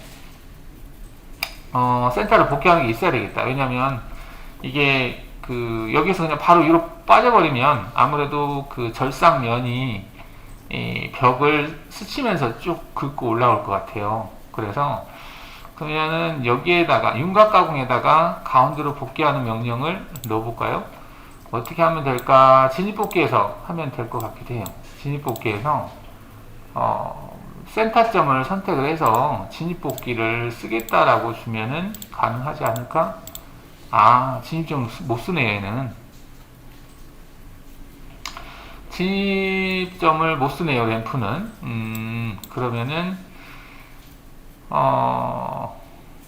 센터로 복귀하는 게 있어야 되겠다. 왜냐면 이게 여기서 그냥 바로 위로 빠져버리면 아무래도 그 절삭면이 이 벽을 스치면서 쭉 긁고 올라올 것 같아요. 그래서 그러면은 여기에다가 윤곽 가공에다가 가운데로 복귀하는 명령을 넣어볼까요? 어떻게 하면 될까? 진입복귀해서 하면 될 것 같기도 해요. 진입복귀해서 센터점을 선택을 해서 진입복귀를 쓰겠다라고 주면은 가능하지 않을까? 진입점 못 쓰네요, 얘는. 진입점을 못 쓰네요, 램프는. 그러면은,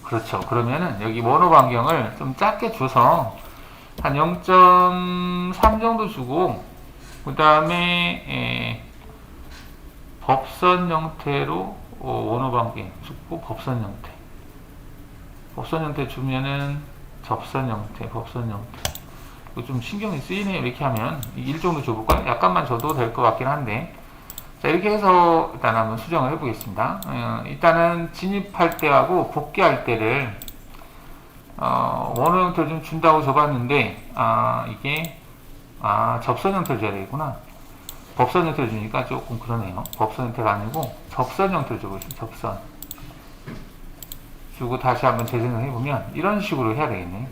그렇죠. 그러면은 여기 원호 반경을 좀 작게 줘서 한 0.3 정도 주고, 그 다음에, 법선 형태로 원호 반경 주고, 법선 형태. 법선 형태 주면은 접선 형태, 법선 형태. 이거 좀 신경이 쓰이네요. 이렇게 하면 1 정도 줘볼까요? 약간만 줘도 될 것 같긴 한데, 자, 이렇게 해서 일단 한번 수정을 해보겠습니다. 일단은 진입할 때하고 복귀할 때를 원호 형태를 좀 준다고 줘봤는데, 이게 접선 형태를 줘야 되겠구나. 법선 형태를 주니까 조금 그러네요. 법선 형태가 아니고 접선 형태를 주고 있어요. 접선 주고 다시 한번 재생을 해보면 이런 식으로 해야 되겠네.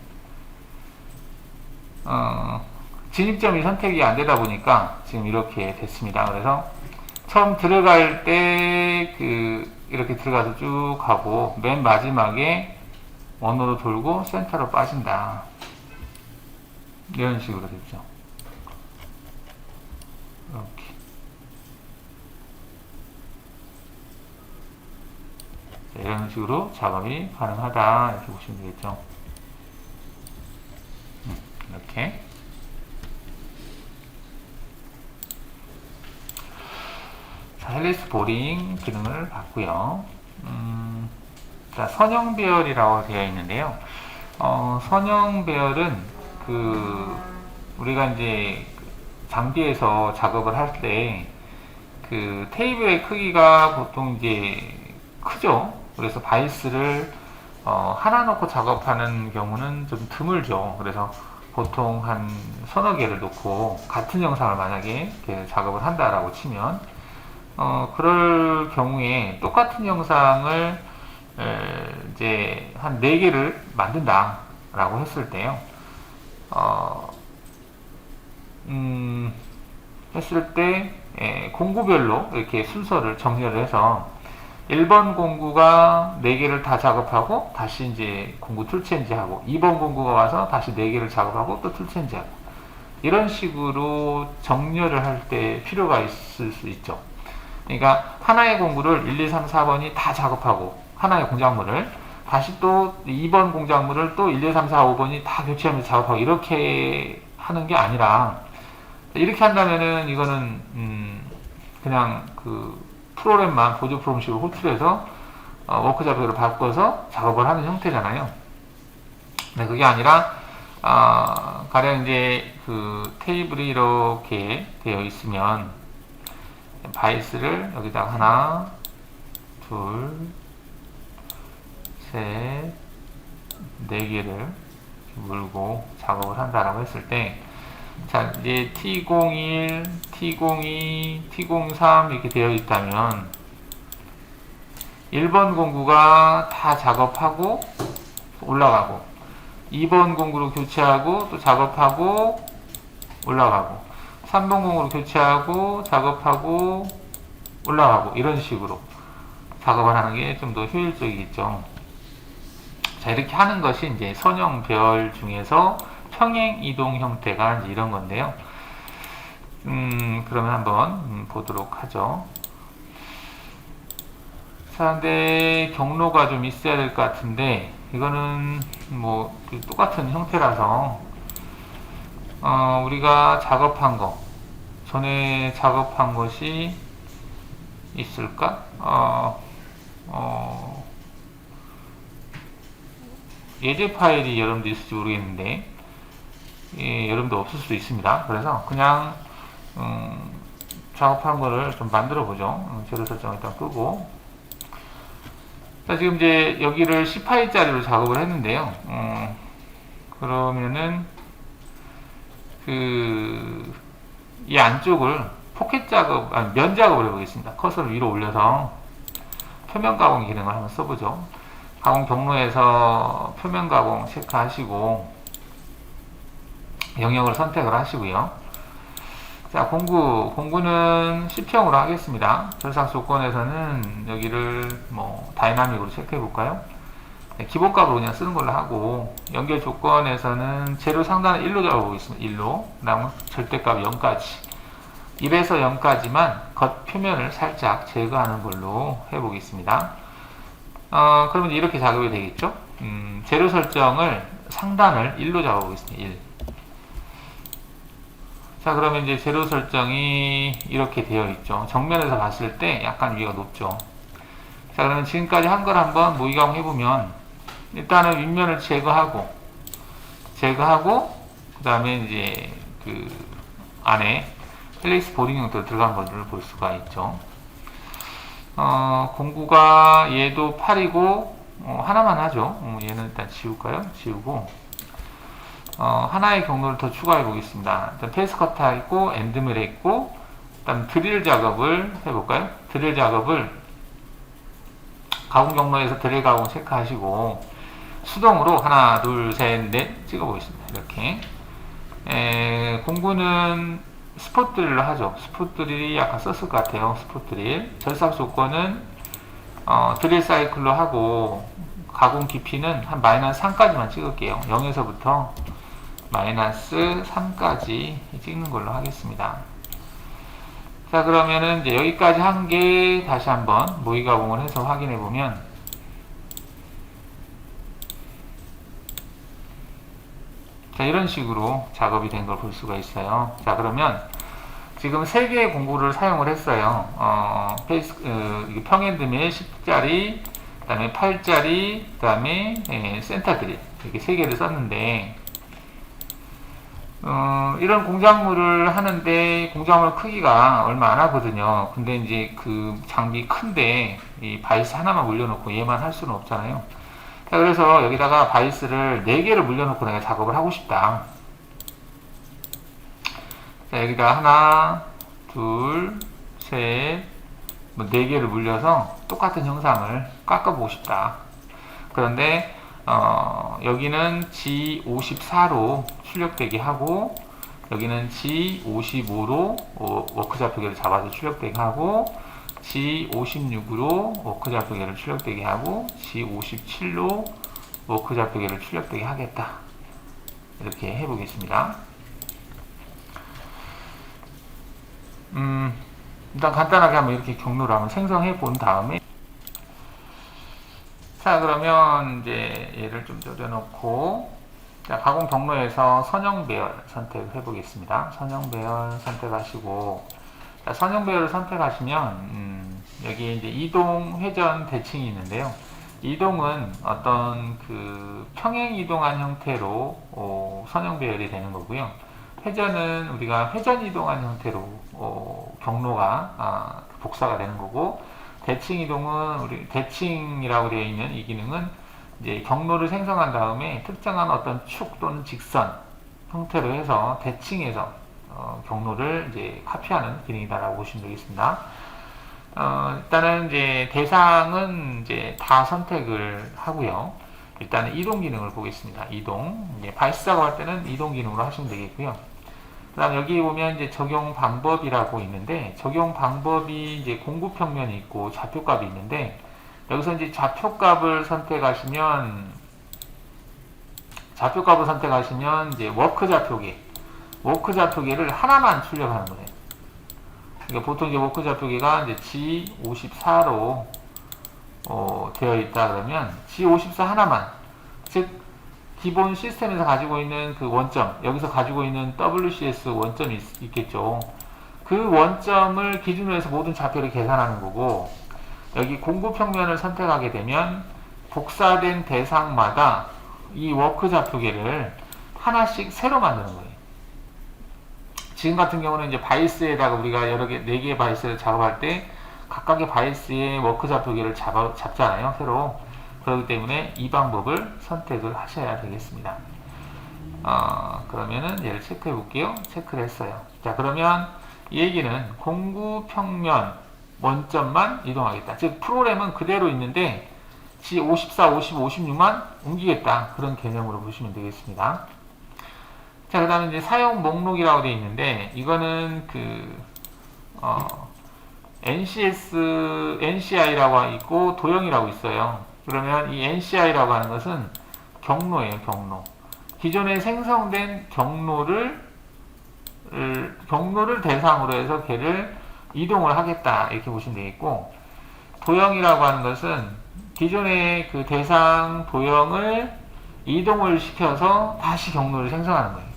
진입점이 선택이 안 되다 보니까 지금 이렇게 됐습니다. 그래서 처음 들어갈 때 이렇게 들어가서 쭉 가고, 맨 마지막에 원호로 돌고 센터로 빠진다. 이런 식으로 됐죠. 이렇게. 이런 식으로 작업이 가능하다 이렇게 보시면 되겠죠. 이렇게. 자, 헬리스 보링 기능을 봤고요. 자, 선형 배열이라고 되어 있는데요. 선형 배열은 우리가 이제 장비에서 작업을 할 때 테이블의 크기가 보통 이제 크죠. 그래서 바이스를 하나 놓고 작업하는 경우는 좀 드물죠. 그래서 보통 한 서너 개를 놓고 같은 영상을 만약에 작업을 한다라고 치면 그럴 경우에 똑같은 영상을 이제 한 4개를 만든다 라고 했을 때요. 했을 때 공구별로 이렇게 순서를 정리를 해서 1번 공구가 4개를 다 작업하고 다시 이제 공구 툴체인지 하고 2번 공구가 와서 다시 4개를 작업하고 또 툴체인지 하고 이런 식으로 정렬을 할 때 필요가 있을 수 있죠. 그러니까 하나의 공구를 1, 2, 3, 4번이 다 작업하고 하나의 공작물을 다시 또 2번 공작물을 또 1, 2, 3, 4, 5번이 다 교체하면서 작업하고 이렇게 하는 게 아니라 이렇게 한다면은 이거는 그냥 프로그램만 보조 프로그램식으로 호출해서 워크 좌표를 바꿔서 작업을 하는 형태잖아요. 근데 그게 아니라 가령 이제 테이블이 이렇게 되어 있으면 바이스를 여기다가 하나, 둘, 셋, 4개를 물고 작업을 한다라고 했을 때, 자, 이제 T01, T02, T03 이렇게 되어 있다면 1번 공구가 다 작업하고 올라가고 2번 공구로 교체하고 또 작업하고 올라가고 3번 공구로 교체하고 작업하고 올라가고 이런 식으로 작업을 하는 게 좀 더 효율적이겠죠. 자, 이렇게 하는 것이 이제 선형 배열 중에서 평행 이동 형태가 이제 이런 건데요. 그러면 한번 보도록 하죠. 자, 근데 경로가 좀 있어야 될 것 같은데 이거는 뭐 똑같은 형태라서 우리가 작업한 거 전에 작업한 것이 있을까? 예제 파일이 여러분도 있을지 모르겠는데 여러분도 없을 수도 있습니다. 그래서 그냥 작업한 거를 좀 만들어 보죠. 재료 설정 일단 끄고. 자, 지금 이제 여기를 10파일짜리로 작업을 했는데요. 그러면은 이 안쪽을 포켓 작업, 면 작업을 해보겠습니다. 커서를 위로 올려서 표면 가공 기능을 한번 써보죠. 가공 경로에서 표면 가공 체크하시고 영역을 선택을 하시고요. 자, 공구는 10평으로 하겠습니다. 절삭 조건에서는 여기를 뭐 다이나믹으로 체크해 볼까요? 네, 기본값으로 그냥 쓰는 걸로 하고, 연결 조건에서는 재료 상단을 1로 잡아보겠습니다. 1로. 그 다음 절대값 0까지. 1에서 0까지만 겉 표면을 살짝 제거하는 걸로 해보겠습니다. 그러면 이렇게 작업이 되겠죠? 재료 설정을 상단을 1로 잡아보겠습니다. 1. 자, 그러면 이제 재료 설정이 이렇게 되어 있죠. 정면에서 봤을 때 약간 위가 높죠. 자, 그러면 지금까지 한 걸 한번 모의가공 해보면, 일단은 윗면을 제거하고, 그 다음에 이제 안에 헬릭스 보링 형태로 들어간 것들을 볼 수가 있죠. 공구가 얘도 8이고, 하나만 하죠. 얘는 일단 지울까요? 지우고, 하나의 경로를 더 추가해 보겠습니다. 일단 페이스 커터 있고, 엔드밀 있고, 그 다음 드릴 작업을 해볼까요? 드릴 작업을 가공 경로에서 드릴 가공 체크하시고, 수동으로 하나, 둘, 셋, 넷 찍어보겠습니다. 이렇게. 공구는 스폿 드릴로 하죠. 스폿 드릴이 아까 썼을 것 같아요. 스폿 드릴. 절삭 조건은 드릴 사이클로 하고, 가공 깊이는 한 마이너스 3까지만 찍을게요. 0에서부터 마이너스 3까지 찍는 걸로 하겠습니다. 자, 그러면은 이제 여기까지 한 게 다시 한번 모의 가공을 해서 확인해 보면, 자, 이런 식으로 작업이 된 걸 볼 수가 있어요. 자, 그러면 지금 3개의 공구를 사용을 했어요. 평행드 밀 10짜리, 그 다음에 8짜리, 그 다음에 센터 드릴, 이렇게 3개를 썼는데, 이런 공작물을 하는데 공작물 크기가 얼마 안 하거든요. 근데 이제 그 장비 큰데 이 바이스 하나만 물려놓고 얘만 할 수는 없잖아요. 자, 그래서 여기다가 바이스를 4개를 물려놓고 내가 작업을 하고 싶다. 자, 여기다 하나, 둘, 셋, 뭐 4개를 물려서 똑같은 형상을 깎아보고 싶다. 그런데 여기는 G54로 출력되게 하고, 여기는 G55로 워크 좌표계를 잡아서 출력되게 하고, G56으로 워크 좌표계를 출력되게 하고, G57로 워크 좌표계를 출력되게 하겠다. 이렇게 해보겠습니다. 일단 간단하게 한번 이렇게 경로를 한번 생성해 본 다음에, 자, 그러면 이제 얘를 좀 줄여놓고, 자, 가공 경로에서 선형 배열 선택을 해보겠습니다. 선형 배열 선택하시고, 자, 선형 배열을 선택하시면 여기 이제 이동, 회전, 대칭이 있는데요. 이동은 어떤 그 평행 이동한 형태로 선형 배열이 되는 거고요. 회전은 우리가 회전 이동한 형태로 경로가 복사가 되는 거고, 대칭 이동은 우리 대칭이라고 되어 있는 이 기능은 이제 경로를 생성한 다음에 특정한 어떤 축 또는 직선 형태로 해서 대칭해서 경로를 이제 카피하는 기능이다라고 보시면 되겠습니다. 일단은 이제 대상은 이제 다 선택을 하고요. 일단은 이동 기능을 보겠습니다. 이동. 이제 바이스 작업할 때는 이동 기능으로 하시면 되겠고요. 그 다음 여기 보면 이제 적용 방법이라고 있는데, 적용 방법이 이제 공구 평면이 있고 좌표값이 있는데, 여기서 이제 좌표값을 선택하시면 이제 워크 좌표계를 하나만 출력하는 거예요. 그러니까 보통 이제 워크 좌표계가 이제 G54로 되어 있다 그러면 G54 하나만, 즉 기본 시스템에서 가지고 있는 그 원점, 여기서 가지고 있는 WCS 원점이 있겠죠. 그 원점을 기준으로 해서 모든 좌표를 계산하는 거고, 여기 공구 평면을 선택하게 되면 복사된 대상마다 이 워크 좌표계를 하나씩 새로 만드는 거예요. 지금 같은 경우는 이제 바이스에다가 우리가 여러 개, 4개의 바이스를 작업할 때 각각의 바이스의 워크 좌표계를 잡잖아요, 새로. 그렇기 때문에 이 방법을 선택을 하셔야 되겠습니다. 그러면은 얘를 체크해 볼게요. 체크를 했어요. 자, 그러면 이 얘기는 공구 평면 원점만 이동하겠다. 즉 프로그램은 그대로 있는데 G54, 55, 56만 옮기겠다. 그런 개념으로 보시면 되겠습니다. 자, 그 다음에 이제 사용 목록이라고 되어 있는데, 이거는 NCI라고 있고 도형이라고 있어요. 그러면 이 NCI라고 하는 것은 경로예요, 경로. 기존에 생성된 경로를 대상으로 해서 걔를 이동을 하겠다. 이렇게 보시면 되겠고, 도형이라고 하는 것은 기존의 그 대상 도형을 이동을 시켜서 다시 경로를 생성하는 거예요.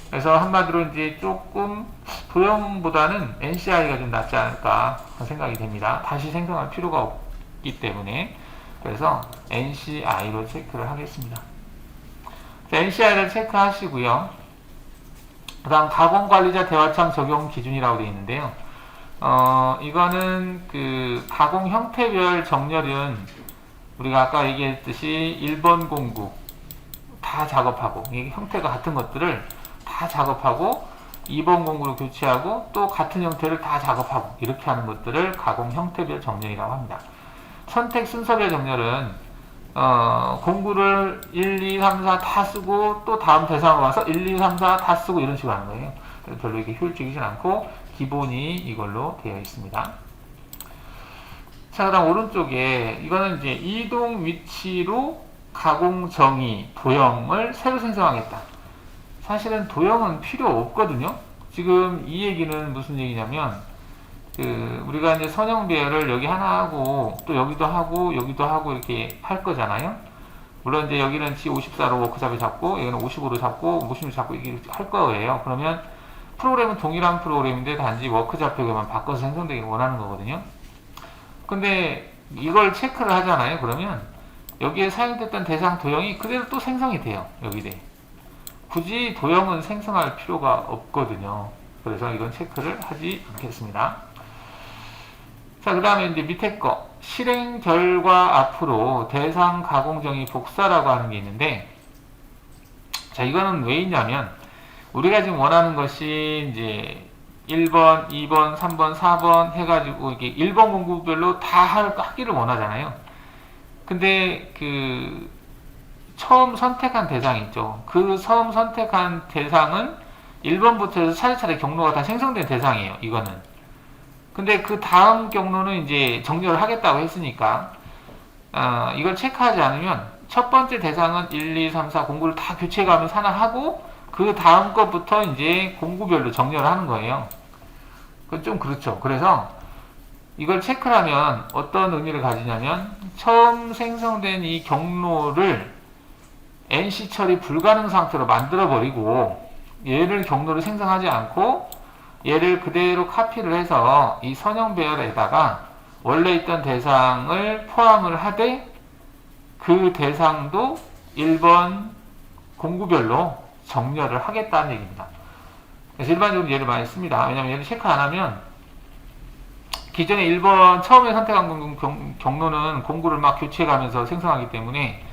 그래서 한마디로 이제 조금 도형보다는 NCI가 좀 낫지 않을까 생각이 됩니다. 다시 생성할 필요가 없기 때문에. 그래서 NCI로 체크를 하겠습니다. 자, NCI를 체크하시고요. 그 다음 가공관리자 대화창 적용 기준이라고 되어 있는데요. 이거는 그 가공 형태별 정렬은 우리가 아까 얘기했듯이 1번 공구 다 작업하고, 이게 형태가 같은 것들을 다 작업하고 2번 공구로 교체하고 또 같은 형태를 다 작업하고 이렇게 하는 것들을 가공 형태별 정렬이라고 합니다. 선택 순서별 정렬은 공구를 1, 2, 3, 4 다 쓰고 또 다음 대상으로 와서 1, 2, 3, 4 다 쓰고 이런 식으로 하는 거예요. 별로 이게 효율적이진 않고 기본이 이걸로 되어 있습니다. 자, 그 다음 오른쪽에 이거는 이제 이동 위치로 가공 정의 도형을 새로 생성하겠다. 사실은 도형은 필요 없거든요. 지금 이 얘기는 무슨 얘기냐면, 우리가 이제 선형 배열을 여기 하나 하고, 또 여기도 하고, 여기도 하고, 이렇게 할 거잖아요. 물론 이제 여기는 G54로 워크잡이 잡고 여기는 55로 잡고 56로 잡고 이렇게 할 거예요. 그러면 프로그램은 동일한 프로그램인데 단지 워크좌표만 바꿔서 생성되길 원하는 거거든요. 근데 이걸 체크를 하잖아요. 그러면 여기에 사용됐던 대상 도형이 그대로 또 생성이 돼요. 여기에 굳이 도형은 생성할 필요가 없거든요. 그래서 이건 체크를 하지 않겠습니다. 자, 그 다음에 이제 밑에 거 실행 결과 앞으로 대상 가공 정의 복사라고 하는 게 있는데, 자, 이거는 왜 있냐면 우리가 지금 원하는 것이 이제 1번, 2번, 3번, 4번 해가지고 이게 1번 공구별로 다 하기를 원하잖아요. 근데 그 처음 선택한 대상이 있죠. 그 처음 선택한 대상은 1번부터 해서 차례차례 경로가 다 생성된 대상이에요. 이거는. 근데 그 다음 경로는 이제 정렬을 하겠다고 했으니까 이걸 체크하지 않으면 첫 번째 대상은 1, 2, 3, 4 공구를 다 교체해가면서 하나 하고 그 다음 것부터 이제 공구별로 정렬을 하는 거예요. 그건 좀 그렇죠. 그래서 이걸 체크를 하면 어떤 의미를 가지냐면 처음 생성된 이 경로를 NC 처리 불가능 상태로 만들어 버리고 얘를 경로를 생성하지 않고 얘를 그대로 카피를 해서 이 선형 배열에다가 원래 있던 대상을 포함을 하되 그 대상도 1번 공구별로 정렬을 하겠다는 얘기입니다. 그래서 일반적으로 얘를 많이 씁니다. 왜냐면 얘를 체크 안 하면 기존에 1번 처음에 선택한 경로는 공구를 막 교체해가면서 생성하기 때문에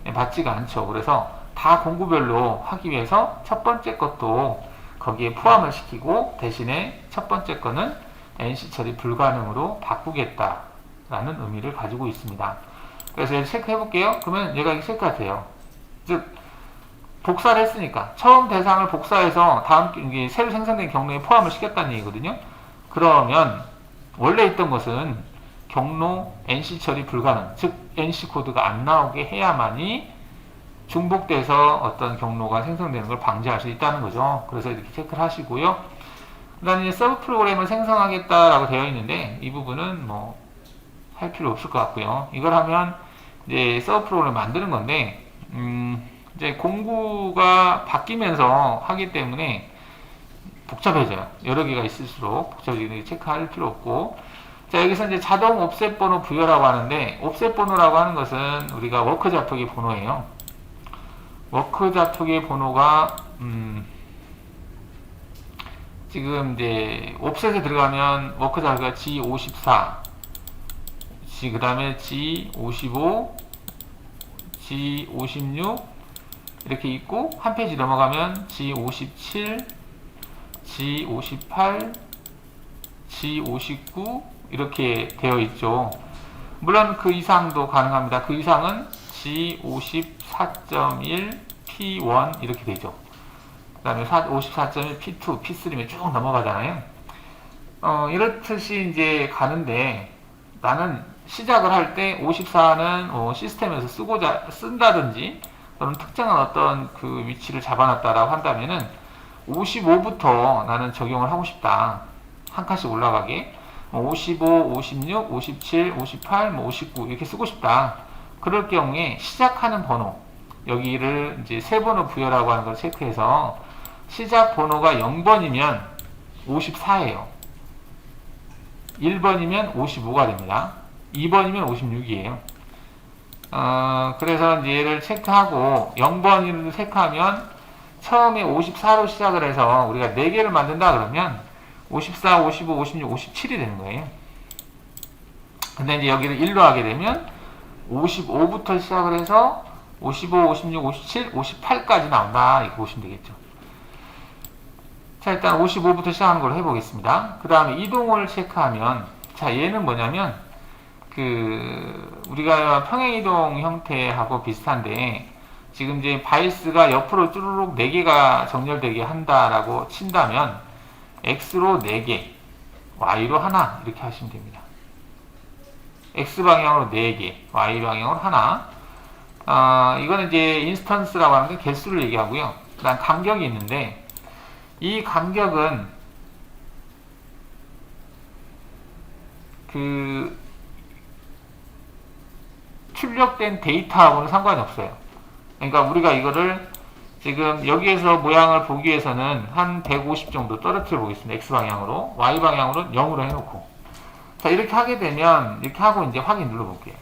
맞지가 않죠. 그래서 다 공구별로 하기 위해서 첫 번째 것도 거기에 포함을 시키고 대신에 첫 번째 거는 NC 처리 불가능으로 바꾸겠다라는 의미를 가지고 있습니다. 그래서 얘를 체크해 볼게요. 그러면 얘가 이게 체크가 돼요. 즉 복사를 했으니까 처음 대상을 복사해서 다음 이게 새로 생성된 경로에 포함을 시켰다는 얘기거든요. 그러면 원래 있던 것은 경로 NC 처리 불가능, 즉 NC 코드가 안 나오게 해야만이 중복돼서 어떤 경로가 생성되는 걸 방지할 수 있다는 거죠. 그래서 이렇게 체크를 하시고요. 그 다음에 서브 프로그램을 생성하겠다라고 되어 있는데 이 부분은 뭐 할 필요 없을 것 같고요. 이걸 하면 이제 서브 프로그램을 만드는 건데 이제 공구가 바뀌면서 하기 때문에 복잡해져요. 여러 개가 있을수록 복잡해지는 체크할 필요 없고, 자, 여기서 이제 자동 옵셋 번호 부여라고 하는데, 옵셋 번호라고 하는 것은 우리가 워크 좌표기 번호예요. 워크 좌표기 번호가 지금 이제 옵셋에 들어가면 워크 좌표가 G54, 그 다음에 G55, G56 이렇게 있고, 한 페이지 넘어가면 G57, G58, G59 이렇게 되어 있죠. 물론 그 이상도 가능합니다. 그 이상은 G54.1, P1 이렇게 되죠. 그 다음에 54.1, P2, P3면 쭉 넘어가잖아요. 이렇듯이 이제 가는데 나는 시작을 할 때 54는 시스템에서 쓴다든지 또는 특정한 어떤 그 위치를 잡아놨다라고 한다면은 55부터 나는 적용을 하고 싶다. 한 칸씩 올라가게. 55, 56, 57, 58, 59 이렇게 쓰고 싶다. 그럴 경우에 시작하는 번호, 여기를 이제 세 번호 부여라고 하는 걸 체크해서 시작 번호가 0번이면 54예요. 1번이면 55가 됩니다. 2번이면 56이에요. 그래서 이제 얘를 체크하고 0번을 체크하면 처음에 54로 시작을 해서 우리가 4개를 만든다 그러면 54, 55, 56, 57이 되는 거예요. 근데 이제 여기를 1로 하게 되면 55부터 시작을 해서 55, 56, 57, 58까지 나온다. 이렇게 보시면 되겠죠. 자, 일단 55부터 시작하는 걸 해보겠습니다. 그 다음에 이동을 체크하면, 자, 얘는 뭐냐면 우리가 평행이동 형태하고 비슷한데 지금 이제 바이스가 옆으로 쭈루룩 4개가 정렬되게 한다라고 친다면 X로 4개, Y로 하나 이렇게 하시면 됩니다. X방향으로 4개, Y방향으로 하나. 이거는 이제 인스턴스라고 하는 게 개수를 얘기하고요. 그 다음 간격이 있는데 이 간격은 출력된 데이터하고는 상관이 없어요. 그러니까 우리가 이거를 지금 여기에서 모양을 보기 위해서는 한 150 정도 떨어뜨려 보겠습니다. X방향으로. Y방향으로는 0으로 해놓고. 자, 이렇게 하게 되면, 이렇게 하고 이제 확인 눌러볼게요.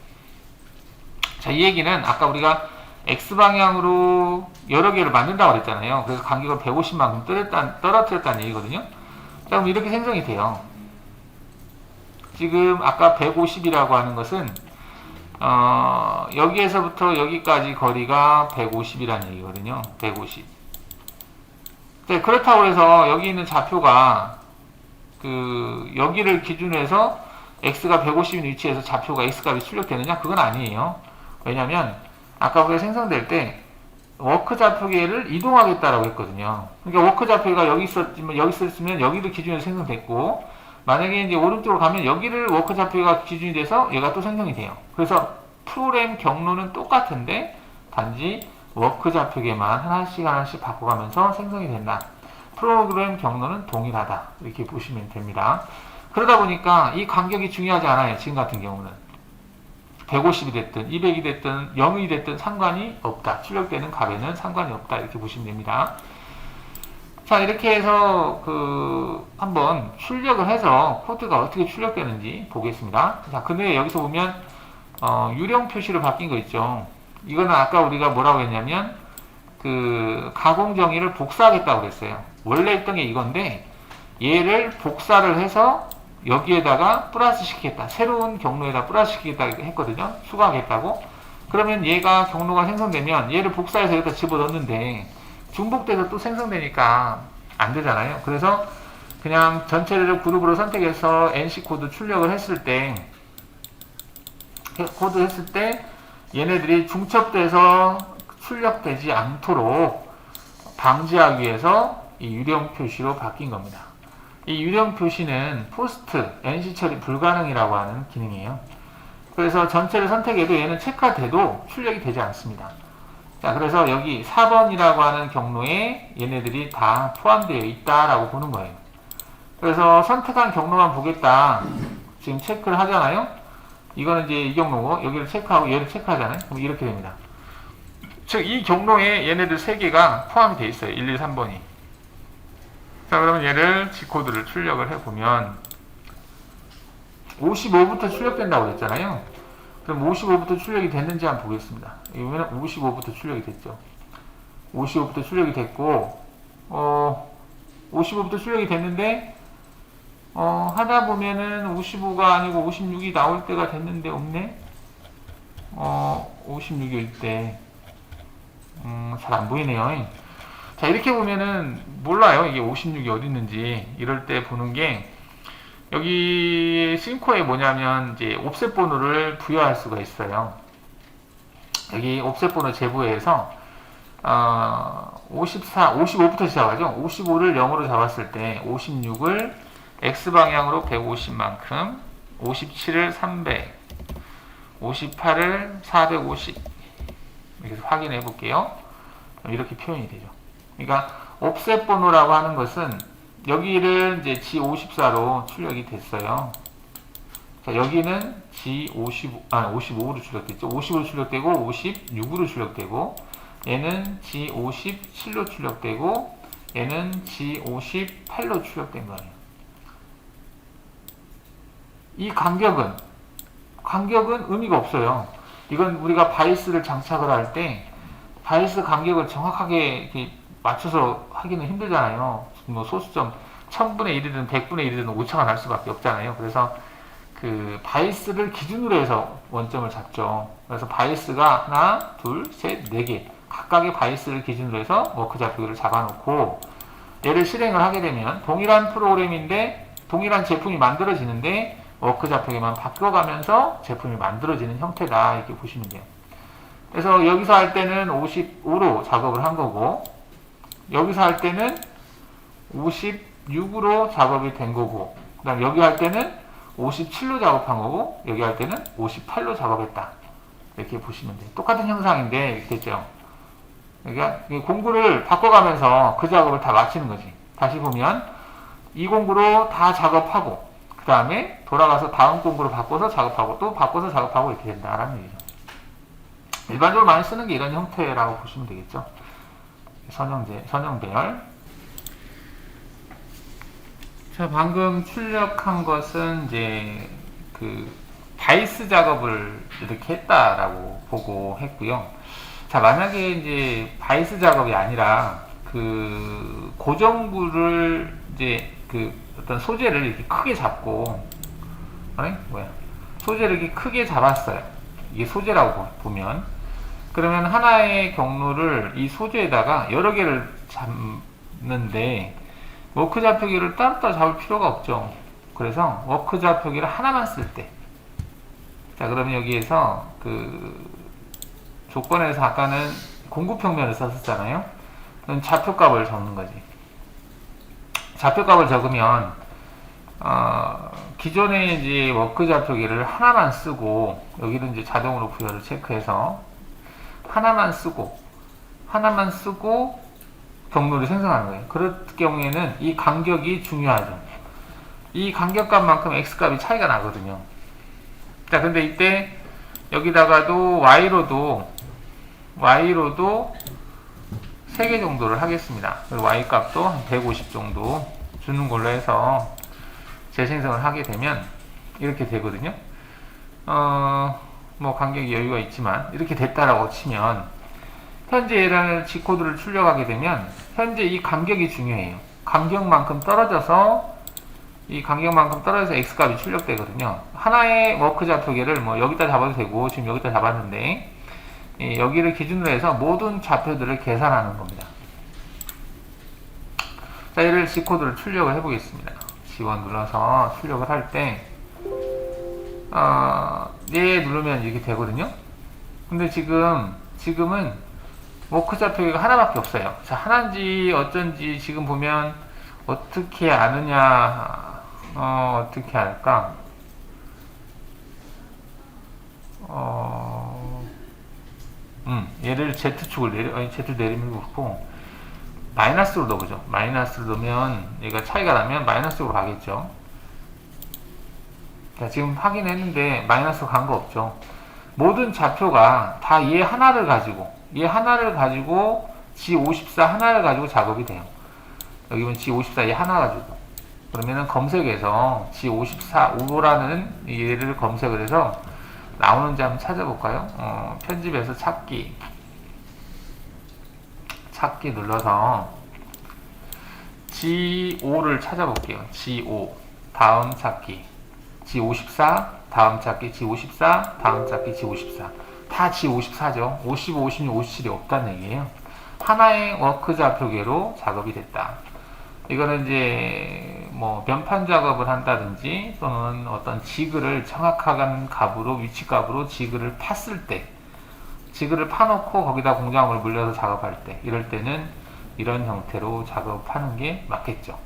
자, 이 얘기는 아까 우리가 X방향으로 여러 개를 만든다고 그랬잖아요. 그래서 간격을 150만큼 떨어뜨렸다는 얘기거든요. 자, 그럼 이렇게 생성이 돼요. 지금 아까 150이라고 하는 것은 여기에서부터 여기까지 거리가 150이라는 얘기거든요. 150. 네, 그렇다고 해서 여기 있는 좌표가 여기를 기준으로 해서 x가 150인 위치에서 좌표가 x값이 출력되느냐? 그건 아니에요. 왜냐면 아까 우리가 생성될 때 워크 좌표계를 이동하겠다라고 했거든요. 그러니까 워크 좌표가 여기 있었으면 여기를 기준으로 생성됐고, 만약에 이제 오른쪽으로 가면 여기를 워크 좌표가 기준이 돼서 얘가 또 생성이 돼요. 그래서 프로그램 경로는 똑같은데 단지 워크 좌표계만 하나씩 바꿔가면서 생성이 된다. 프로그램 경로는 동일하다. 이렇게 보시면 됩니다. 그러다 보니까 이 간격이 중요하지 않아요. 지금 같은 경우는 150이 됐든 200이 됐든 0이 됐든 상관이 없다. 출력되는 값에는 상관이 없다. 이렇게 보시면 됩니다. 자, 이렇게 해서 한번 출력을 해서 코드가 어떻게 출력되는지 보겠습니다. 자, 근데 여기서 보면 유령 표시로 바뀐 거 있죠. 이거는 아까 우리가 뭐라고 했냐면 가공 정의를 복사하겠다고 그랬어요. 원래 했던 게 이건데 얘를 복사를 해서 여기에다가 플러스 시키겠다. 새로운 경로에다 플러스 시키겠다 했거든요. 추가하겠다고. 그러면 얘가 경로가 생성되면 얘를 복사해서 여기다 집어넣는데 중복돼서 또 생성되니까 안 되잖아요. 그래서 그냥 전체를 그룹으로 선택해서 NC 코드 출력을 했을 때 얘네들이 중첩돼서 출력되지 않도록 방지하기 위해서 이 유령 표시로 바뀐 겁니다. 이 유령 표시는 포스트, NC 처리 불가능이라고 하는 기능이에요. 그래서 전체를 선택해도 얘는 체크돼도 출력이 되지 않습니다. 자, 그래서 여기 4번이라고 하는 경로에 얘네들이 다 포함되어 있다라고 보는 거예요. 그래서 선택한 경로만 보겠다. 지금 체크를 하잖아요. 이거는 이제 이 경로고 여기를 체크하고 얘를 체크하잖아요. 그럼 이렇게 됩니다. 즉, 이 경로에 얘네들 3개가 포함이 되어 있어요. 1, 2, 3번이. 자, 그러면 얘를 G코드를 출력을 해보면 55부터 출력된다고 그랬잖아요. 그럼 55부터 출력이 됐는지 한번 보겠습니다. 이번에는 55부터 출력이 됐죠. 55부터 출력이 됐고 55부터 출력이 됐는데 하다 보면은 55가 아니고 56이 나올 때가 됐는데 없네. 56일 때 잘 안 보이네요. 자, 이렇게 보면은 몰라요. 이게 56이 어디 있는지. 이럴 때 보는 게 여기 싱코에 뭐냐면 이제 옵셋 번호를 부여할 수가 있어요. 여기 옵셋 번호 제부에서 55부터 시작하죠. 55를 0으로 잡았을 때 56을 X방향으로 150만큼, 57을 300, 58을 450 이렇게 확인해 볼게요. 이렇게 표현이 되죠. 그러니까 옵셋 번호라고 하는 것은 여기를 이제 G54로 출력이 됐어요. 자, 여기는 G55로 출력됐죠. 50으로 출력되고 56으로 출력되고 얘는 G57로 출력되고 얘는 G58로 출력된 거예요. 이 간격은 의미가 없어요. 이건 우리가 바이스를 장착을 할 때 바이스 간격을 정확하게 이렇게 맞춰서 하기는 힘들잖아요. 뭐 소수점 1000분의 1이든 100분의 1이든 오차가 날 수밖에 없잖아요. 그래서 바이스를 기준으로 해서 원점을 잡죠. 그래서 바이스가 하나, 둘, 셋, 4개 각각의 바이스를 기준으로 해서 워크 좌표를 잡아놓고 얘를 실행을 하게 되면 동일한 프로그램인데 동일한 제품이 만들어지는데 워크 좌표계만 바꿔가면서 제품이 만들어지는 형태다. 이렇게 보시면 돼요. 그래서 여기서 할 때는 55로 작업을 한 거고 여기서 할 때는 56으로 작업이 된 거고 그 다음 여기 할 때는 57로 작업한 거고 여기 할 때는 58로 작업했다. 이렇게 보시면 돼요. 똑같은 형상인데 이렇게 됐죠. 그러니까 공구를 바꿔가면서 그 작업을 다 마치는 거지. 다시 보면 이 공구로 다 작업하고 그 다음에 돌아가서 다음 공구로 바꿔서 작업하고 또 바꿔서 작업하고 이렇게 된다라는 얘기죠. 일반적으로 많이 쓰는 게 이런 형태라고 보시면 되겠죠. 선형 배열. 자, 방금 출력한 것은 이제 그 바이스 작업을 이렇게 했다라고 보고 했고요. 자, 만약에 이제 바이스 작업이 아니라 그 고정부를 이제 그 어떤 소재를 이렇게 크게 잡고, 소재를 이렇게 크게 잡았어요. 이게 소재라고 보면. 그러면 하나의 경로를 이 소재에다가 여러 개를 잡는데 워크 좌표기를 따로따로 잡을 필요가 없죠. 그래서 워크 좌표기를 하나만 쓸 때, 자, 그러면 여기에서 그 조건에서 아까는 공구평면을 썼었잖아요. 그럼 좌표값을 적는 거지. 좌표값을 적으면 기존에 이제 워크 좌표기를 하나만 쓰고, 여기는 이제 자동으로 부여를 체크해서 하나만 쓰고 경로를 생성하는 거예요. 그럴 경우에는 이 간격이 중요하죠. 이 간격값만큼 x값이 차이가 나거든요. 자, 근데 이때 여기다가도 y로도 3개 정도를 하겠습니다. y 값도 한 150 정도 주는 걸로 해서 재생성을 하게 되면 이렇게 되거든요. 뭐 간격이 여유가 있지만 이렇게 됐다라고 치면, 현재 얘를 G코드를 출력하게 되면 현재 이 간격이 중요해요. 간격만큼 떨어져서 X값이 출력되거든요. 하나의 워크 좌표계를 뭐 여기다 잡아도 되고, 지금 여기다 잡았는데 여기를 기준으로 해서 모든 좌표들을 계산하는 겁니다. 자, 얘를 G코드를 출력을 해보겠습니다. G1 눌러서 출력을 할 때 얘 누르면 이렇게 되거든요. 근데 지금은 워크 좌표기가 하나밖에 없어요. 자, 하나인지 어쩐지 지금 보면 어떻게 아느냐, 어떻게 할까? 얘를 Z축을 Z 내리면 그렇고, 마이너스로 넣어보죠. 마이너스로 넣으면 얘가 차이가 나면 마이너스로 가겠죠. 자, 지금 확인했는데 마이너스로 간 거 없죠. 모든 좌표가 다 얘 하나를 가지고 G54 하나를 가지고 작업이 돼요. 여기 보면 G54 얘 하나 가지고, 그러면은 검색에서 G54라는 얘를 검색을 해서 나오는지 한번 찾아볼까요? 편집에서 찾기 눌러서 G5를 찾아볼게요. G5 다음 찾기, G54 다음 찾기, G54 다음 찾기, G54 다 G54죠. 55, 56, 57이 없다는 얘기예요. 하나의 워크 좌표계로 작업이 됐다. 이거는 이제 뭐 면판 작업을 한다든지, 또는 어떤 지그를 정확한 값으로, 위치 값으로 지그를 팠을 때, 지그를 파놓고 거기다 공작업을 물려서 작업할 때, 이럴 때는 이런 형태로 작업하는 게 맞겠죠.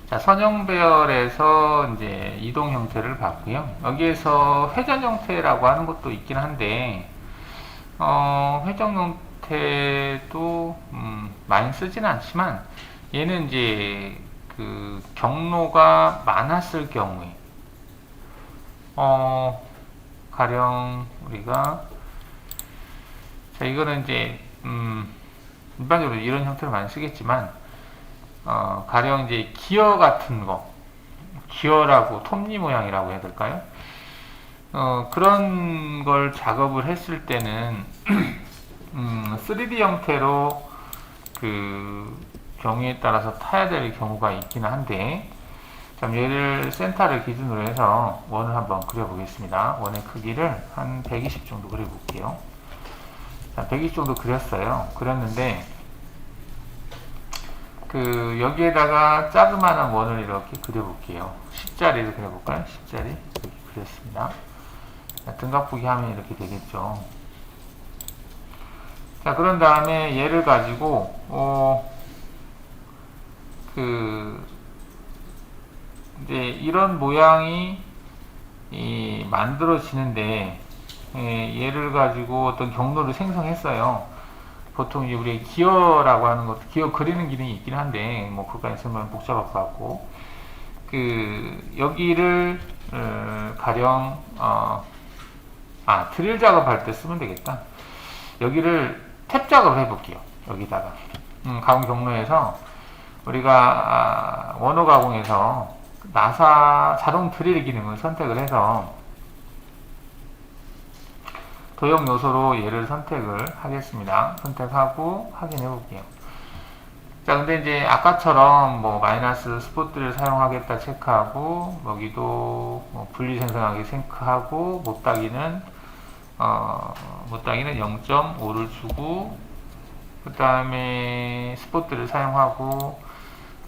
자, 선형 배열에서 이제 이동 형태를 봤고요. 여기에서 회전 형태라고 하는 것도 있긴 한데, 회전 형태도 많이 쓰지는 않지만, 얘는 이제 그 경로가 많았을 경우에, 가령 우리가, 자, 이거는 이제 일반적으로 이런 형태를 많이 쓰겠지만, 가령 이제 기어 같은 거, 기어라고 톱니 모양이라고 해야 될까요? 그런 걸 작업을 했을 때는 3D 형태로 그 경우에 따라서 타야 될 경우가 있기는 한데, 얘를 센터를 기준으로 해서 원을 한번 그려보겠습니다. 원의 크기를 한 120 정도 그려볼게요. 자, 120 정도 그렸는데, 그 여기에다가 자그마한 원을 이렇게 그려볼게요. 10자리를 그려볼까요? 10자리 이렇게 그렸습니다. 자, 등각보기 하면 이렇게 되겠죠. 자, 그런 다음에 얘를 가지고 이제 이런 모양이 만들어지는데, 얘를 가지고 어떤 경로를 생성했어요. 보통 이제 우리 기어라고 하는 것도, 기어 그리는 기능이 있긴 한데, 뭐 그까지 설명 복잡할 것 같고, 여기를 가령 드릴 작업할 때 쓰면 되겠다. 여기를 탭 작업을 해볼게요. 여기다가 가공 경로에서 우리가 원호 가공에서 나사 자동 드릴 기능을 선택을 해서 도형 요소로 얘를 선택을 하겠습니다. 선택하고 확인해 볼게요. 자, 근데 이제 아까처럼 뭐 마이너스 스포트를 사용하겠다 체크하고, 여기도 뭐 분리 생성하기 체크하고, 못따기는 0.5를 주고, 그 다음에 스포트를 사용하고,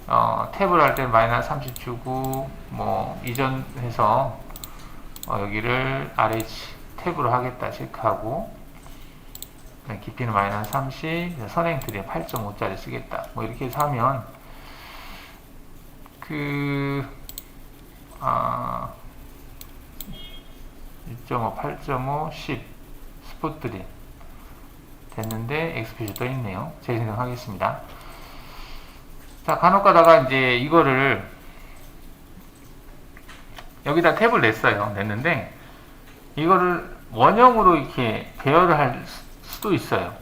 탭을 할 때 마이너스 30 주고, 뭐 이전해서 여기를 RH 탭으로 하겠다 체크하고, 깊이는 마이너스 30, 선행 드릴 8.5짜리 쓰겠다. 뭐 이렇게 해서 하면 1.5, 8.5, 10 스포트 드릴 됐는데 X 표시 떠 있네요. 재생성하겠습니다. 자, 간혹 가다가 이제 이거를 여기다 탭을 냈는데 이거를 원형으로 이렇게 배열을 할 수도 있어요.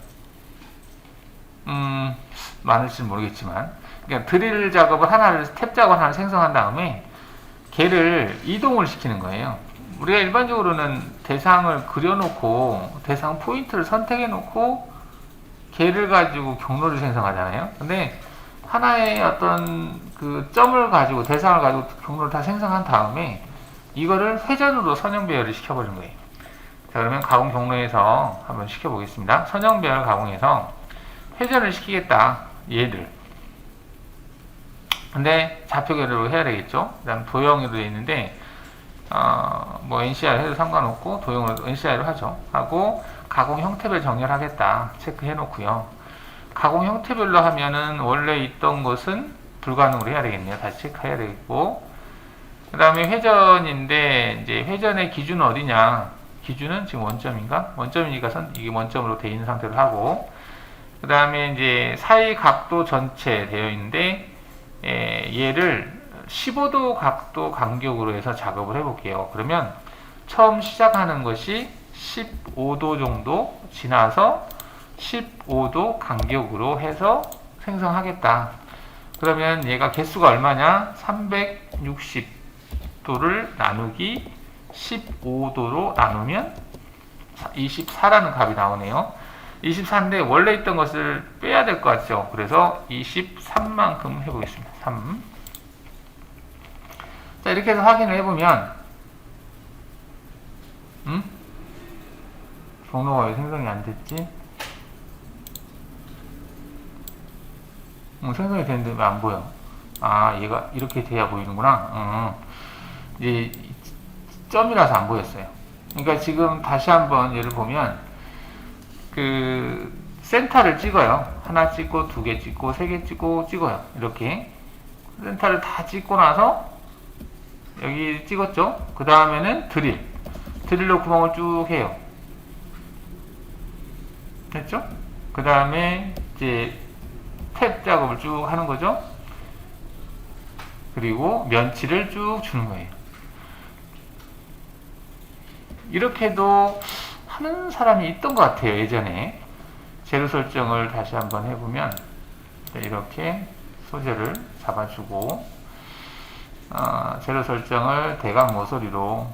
많을지는 모르겠지만, 그러니까 드릴 작업을 탭 작업 하나를 생성한 다음에 걔를 이동을 시키는 거예요. 우리가 일반적으로는 대상을 그려놓고 대상 포인트를 선택해놓고 걔를 가지고 경로를 생성하잖아요. 근데 하나의 어떤 그 점을 가지고 대상을 가지고 경로를 다 생성한 다음에 이거를 회전으로 선형 배열을 시켜버린 거예요. 자, 그러면 가공 경로에서 한번 시켜보겠습니다. 선형 배열 가공에서 회전을 시키겠다. 얘를. 근데 좌표 계열로 해야 되겠죠. 그 다음 도형으로 되어 있는데, 뭐 NCR 해도 상관없고, 도형으로 NCR로 하죠. 하고, 가공 형태별 정렬하겠다. 체크해 놓고요. 가공 형태별로 하면은 원래 있던 것은 불가능으로 해야 되겠네요. 다시 체크해야 되겠고, 그 다음에 회전인데, 이제 회전의 기준은 어디냐? 기준은 지금 원점인가? 원점이니까 이게 원점으로 되어 있는 상태로 하고, 그 다음에 이제 사이 각도 전체 되어 있는데, 얘를 15도 각도 간격으로 해서 작업을 해볼게요. 그러면 처음 시작하는 것이 15도 정도 지나서 15도 간격으로 해서 생성하겠다. 그러면 얘가 개수가 얼마냐? 360도를 나누기 15도로 나누면 24라는 값이 나오네요. 24인데 원래 있던 것을 빼야 될 것 같죠. 그래서 23만큼 해보겠습니다. 3. 자, 이렇게 해서 확인을 해보면 경로가 왜 생성이 안 됐지? 생성이 됐는데 왜 안 보여? 얘가 이렇게 돼야 보이는구나. 이제 점이라서 안 보였어요. 그러니까 지금 다시 한번 얘를 보면 그 센터를 찍어요. 하나 찍고, 두 개 찍고, 세 개 찍고, 찍어요. 이렇게 센터를 다 찍고 나서 여기 찍었죠. 그 다음에는 드릴로 구멍을 쭉 해요. 됐죠? 그 다음에 이제 탭 작업을 쭉 하는 거죠. 그리고 면치를 쭉 주는 거예요. 이렇게도 하는 사람이 있던 것 같아요. 예전에 재료 설정을 다시 한번 해보면 이렇게 소재를 잡아주고, 재료 설정을 대각 모서리로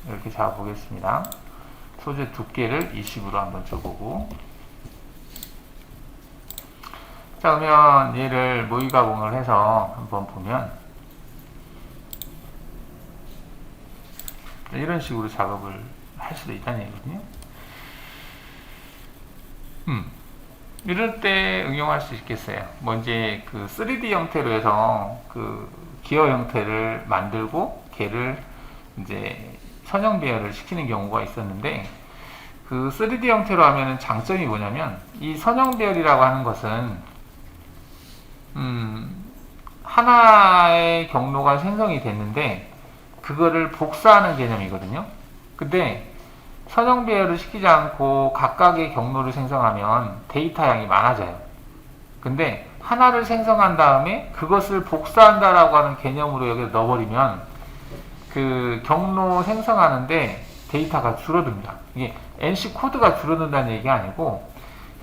이렇게 잡아보겠습니다. 소재 두께를 20으로 한번 줘보고, 자, 그러면 얘를 모의 가공을 해서 한번 보면 이런 식으로 작업을 할 수도 있다는 얘기거든요. 이럴 때 응용할 수 있겠어요. 뭐 이제 그 3D 형태로 해서 그 기어 형태를 만들고 걔를 이제 선형 배열을 시키는 경우가 있었는데, 그 3D 형태로 하면은 장점이 뭐냐면 이 선형 배열이라고 하는 것은 하나의 경로가 생성이 됐는데 그거를 복사하는 개념이거든요. 근데 선형 배열을 시키지 않고 각각의 경로를 생성하면 데이터 양이 많아져요. 근데 하나를 생성한 다음에 그것을 복사한다라고 하는 개념으로 여기에 넣어버리면 그 경로 생성하는데 데이터가 줄어듭니다. 이게 NC 코드가 줄어든다는 얘기가 아니고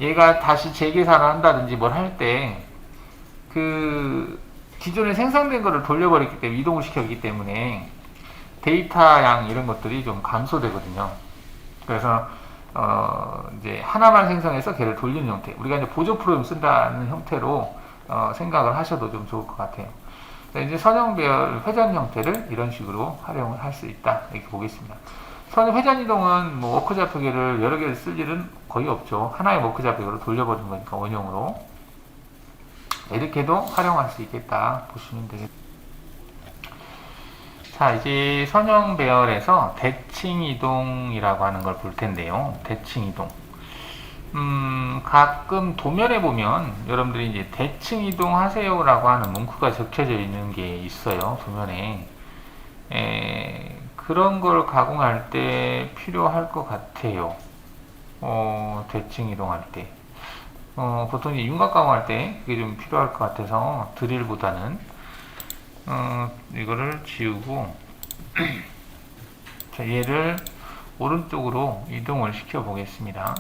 얘가 다시 재계산을 한다든지 뭘 할 때 그 기존에 생성된 거를 돌려버렸기 때문에 이동을 시켰기 때문에 데이터 양 이런 것들이 좀 감소되거든요. 그래서 이제 하나만 생성해서 걔를 돌리는 형태, 우리가 이제 보조 프로그램 쓴다는 형태로 생각을 하셔도 좀 좋을 것 같아요. 이제 선형배열 회전 형태를 이런 식으로 활용을 할 수 있다 이렇게 보겠습니다. 선형 회전 이동은 뭐 워크 좌표계를 여러 개를 쓸 일은 거의 없죠. 하나의 워크 좌표계로 돌려버리는 거니까 원형으로 이렇게도 활용할 수 있겠다 보시면 되겠습니다. 자, 이제 선형 배열에서 대칭 이동이라고 하는 걸 볼 텐데요. 대칭 이동. 가끔 도면에 보면 여러분들이 이제 대칭 이동하세요라고 하는 문구가 적혀져 있는 게 있어요. 도면에. 그런 걸 가공할 때 필요할 것 같아요. 대칭 이동할 때. 보통 이제 윤곽 가공할 때 그게 좀 필요할 것 같아서 드릴보다는 이거를 지우고 자, 얘를 오른쪽으로 이동을 시켜 보겠습니다.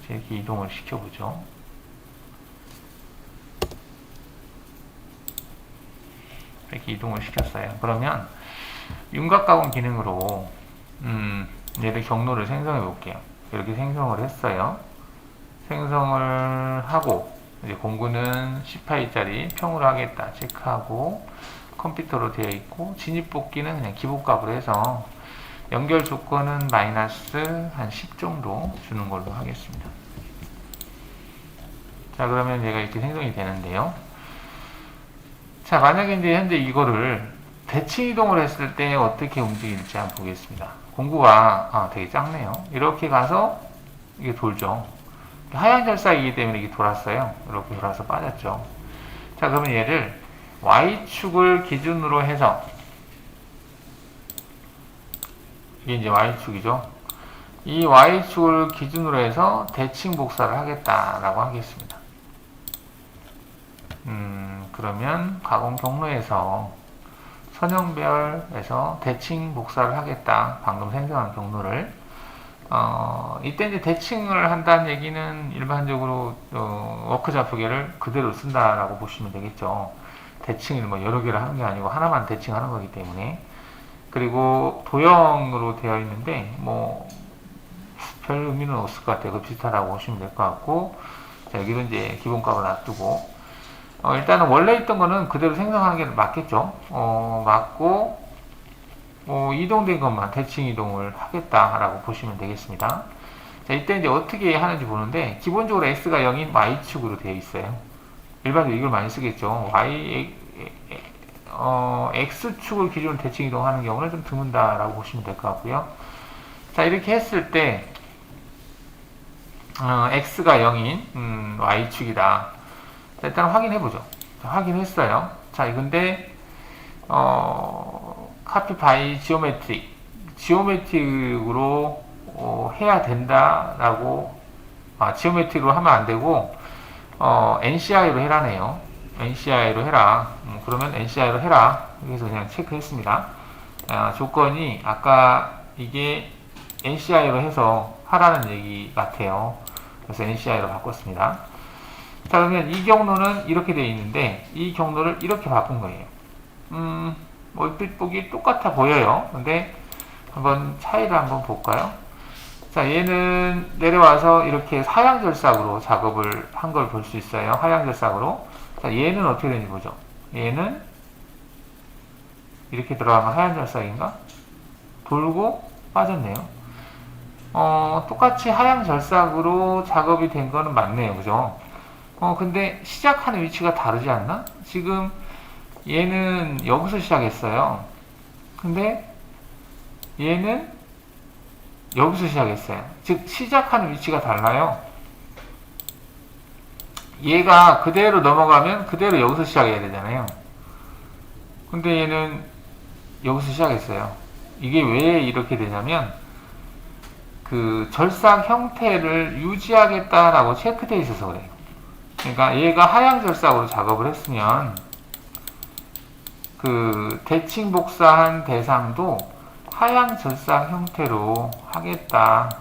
이렇게 이동을 시켜 보죠. 이렇게 이동을 시켰어요. 그러면 윤곽 가공 기능으로 얘를 경로를 생성해 볼게요. 이렇게 생성을 했어요. 생성을 하고 이제 공구는 10파이짜리 평으로 하겠다 체크하고 컴퓨터로 되어 있고 진입 복귀는 그냥 기본값으로 해서 연결 조건은 마이너스 한 10 정도 주는 걸로 하겠습니다. 자, 그러면 얘가 이렇게 생성이 되는데요. 자, 만약에 이제 현재 이거를 대칭 이동을 했을 때 어떻게 움직일지 한번 보겠습니다. 공구가 되게 작네요. 이렇게 가서 이게 돌죠. 하향 절삭이기 때문에 이게 돌았어요. 이렇게 돌아서 빠졌죠. 자, 그러면 얘를 Y축을 기준으로 해서 이게 이제 Y축이죠. 이 Y축을 기준으로 해서 대칭 복사를 하겠다라고 하겠습니다. 그러면 가공 경로에서 선형별에서 대칭 복사를 하겠다. 방금 생성한 경로를. 이때 이제 대칭을 한다는 얘기는 일반적으로 워크 좌표계를 그대로 쓴다라고 보시면 되겠죠. 대칭을 뭐 여러 개를 하는 게 아니고 하나만 대칭하는 거기 때문에. 그리고 도형으로 되어 있는데 뭐 별 의미는 없을 것 같아요. 그 비슷하다고 보시면 될 것 같고, 자, 여기는 이제 기본값을 놔두고 일단은 원래 있던 거는 그대로 생성하는 게 맞겠죠. 맞고 이동된 것만 대칭 이동을 하겠다라고 보시면 되겠습니다. 자, 이때 이제 어떻게 하는지 보는데 기본적으로 x가 0인 y축으로 되어 있어요. 일반적으로 이걸 많이 쓰겠죠. x축을 기준으로 대칭 이동하는 경우는 좀 드문다라고 보시면 될 것 같고요. 자, 이렇게 했을 때 x가 0인 y축이다. 자, 일단 확인해보죠. 확인했어요. 자, 근데 copy by 지오메트릭으로 해야 된다라고, 지오메트릭으로 하면 안 되고 NCI로 해라네요. NCI로 해라. 그러면 NCI로 해라. 그래서 그냥 체크했습니다. 조건이 아까 이게 NCI로 해서 하라는 얘기 같아요. 그래서 NCI로 바꿨습니다. 자, 그러면 이 경로는 이렇게 되어 있는데 이 경로를 이렇게 바꾼 거예요. 얼핏 보기 똑같아 보여요. 근데 한번 차이를 한번 볼까요? 자, 얘는 내려와서 이렇게 하향 절삭으로 작업을 한 걸 볼 수 있어요. 하향 절삭으로. 자, 얘는 어떻게 되는지 보죠. 얘는 이렇게 들어가면 하향 절삭인가? 돌고 빠졌네요. 똑같이 하향 절삭으로 작업이 된 거는 맞네요. 그죠? 근데 시작하는 위치가 다르지 않나? 지금 얘는 여기서 시작했어요. 근데 얘는 여기서 시작했어요. 즉 시작하는 위치가 달라요. 얘가 그대로 넘어가면 그대로 여기서 시작해야 되잖아요. 근데 얘는 여기서 시작했어요. 이게 왜 이렇게 되냐면 그 절삭 형태를 유지하겠다라고 체크되어 있어서 그래요. 그러니까 얘가 하향 절삭으로 작업을 했으면 그 대칭 복사한 대상도 하향 절상 형태로 하겠다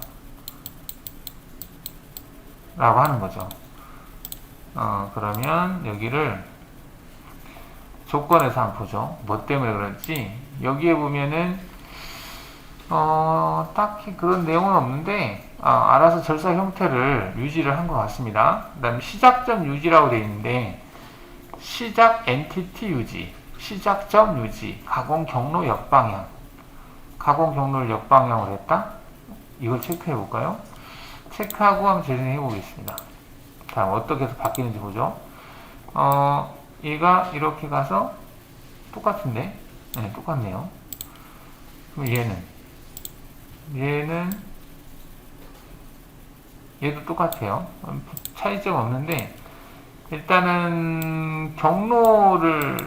라고 하는 거죠. 그러면 여기를 조건에서 한번 보죠. 뭐 때문에 그럴지. 여기에 보면은 딱히 그런 내용은 없는데 알아서 절사 형태를 유지를 한 것 같습니다. 그 다음에 시작점 유지라고 되어 있는데 시작 엔티티 유지, 시작점 유지, 가공 경로 역방향, 가공 경로를 역방향으로 했다? 이걸 체크해 볼까요? 체크하고 한번 재생해 보겠습니다. 다음 어떻게 해서 바뀌는지 보죠. 얘가 이렇게 가서 똑같은데? 네, 똑같네요. 그럼 얘도 똑같아요. 차이점 없는데 일단은 경로를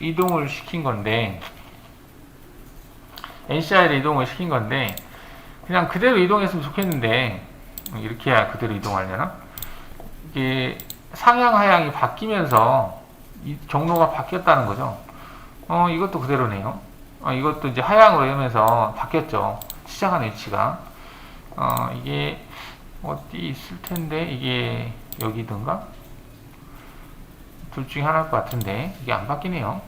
이동을 시킨 건데 NCI를 이동을 시킨 건데 그냥 그대로 이동했으면 좋겠는데 이렇게 해야 그대로 이동하려나? 이게 상향 하향이 바뀌면서 이 경로가 바뀌었다는 거죠. 이것도 그대로네요. 이것도 이제 하향으로 하면서 바뀌었죠. 시작한 위치가. 이게 어디 있을 텐데 이게 여기든가? 둘 중에 하나일 것 같은데 이게 안 바뀌네요.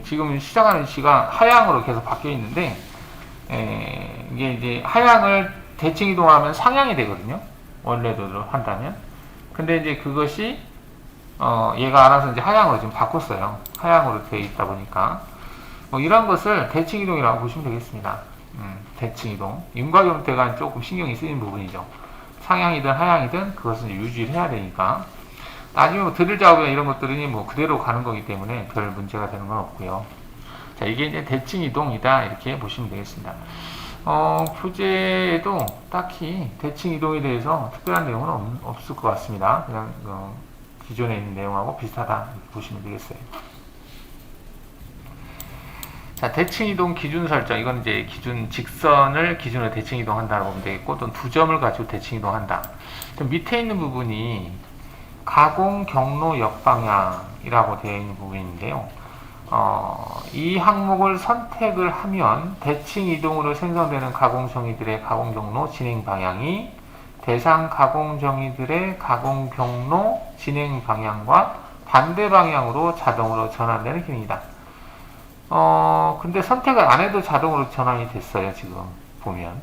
지금 시작하는 위치가 하향으로 계속 바뀌어 있는데 이게 이제 하향을 대칭 이동하면 상향이 되거든요. 원래대로 한다면. 근데 이제 그것이 얘가 알아서 이제 하향으로 지금 바꿨어요. 하향으로 되어 있다 보니까 이런 것을 대칭 이동이라고 보시면 되겠습니다. 대칭 이동. 윤곽 형태가 조금 신경이 쓰이는 부분이죠. 상향이든 하향이든 그것은 유지를 해야 되니까. 나중에 뭐 드릴 작업이나 이런 것들은 뭐 그대로 가는 거기 때문에 별 문제가 되는 건 없고요. 자, 이게 이제 대칭 이동이다 이렇게 보시면 되겠습니다. 교재에도 딱히 대칭 이동에 대해서 특별한 내용은 없을 것 같습니다. 그냥 기존에 있는 내용하고 비슷하다 이렇게 보시면 되겠어요. 자, 대칭 이동 기준 설정. 이건 이제 직선을 기준으로 대칭 이동한다고 보면 되겠고, 또는 두 점을 가지고 대칭 이동한다. 밑에 있는 부분이 가공 경로 역방향이라고 되어 있는 부분인데요. 이 항목을 선택을 하면 대칭 이동으로 생성되는 가공 정의들의 가공 경로 진행 방향이 대상 가공 정의들의 가공 경로 진행 방향과 반대 방향으로 자동으로 전환되는 기능이다. 근데 선택을 안 해도 자동으로 전환이 됐어요, 지금 보면.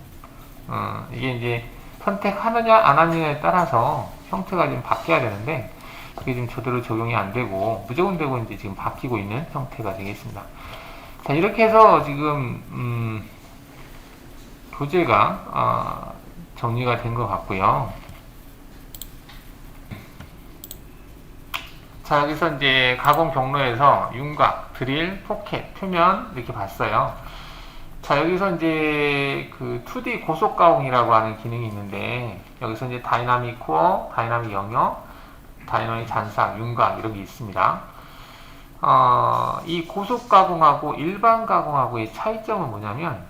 이게 이제 선택하느냐 안 하느냐에 따라서 형태가 좀 바뀌어야 되는데 그게 지금 제대로 적용이 안 되고 무조건 되고 이제 지금 바뀌고 있는 형태가 되겠습니다. 자, 이렇게 해서 지금 교재가 정리가 된 것 같고요. 자, 여기서 이제 가공 경로에서 윤곽, 드릴, 포켓, 표면 이렇게 봤어요. 자, 여기서 이제 그 2D 고속 가공이라고 하는 기능이 있는데 여기서 이제 다이나믹 코어, 다이나믹 영역, 다이나믹 잔상, 윤곽 이런 게 있습니다. 이 고속 가공하고 일반 가공하고의 차이점은 뭐냐면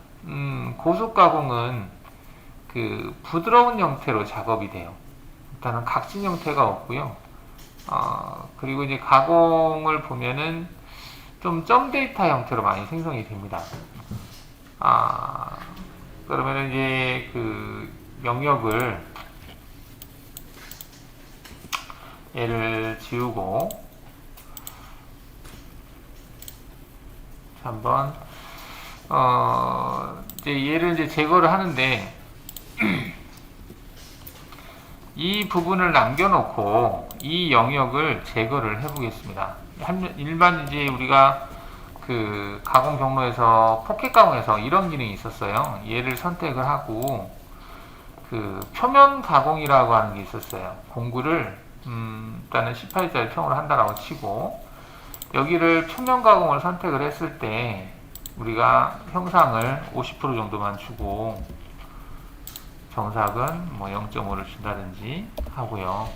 고속 가공은 그 부드러운 형태로 작업이 돼요. 일단은 각진 형태가 없고요. 그리고 이제 가공을 보면은 좀 점 데이터 형태로 많이 생성이 됩니다. 그러면은 이제 그 영역을 얘를 지우고 한번 이제 얘를 이제 제거를 하는데 이 부분을 남겨놓고 이 영역을 제거를 해보겠습니다. 일반 이제 우리가 그 가공 경로에서 포켓 가공에서 이런 기능이 있었어요. 얘를 선택을 하고 그 표면 가공이라고 하는 게 있었어요. 공구를 일단은 18짜리 평으로 한다라고 치고 여기를 표면 가공을 선택을 했을 때 우리가 형상을 50% 정도만 주고 정삭은 뭐 0.5를 준다든지 하고요.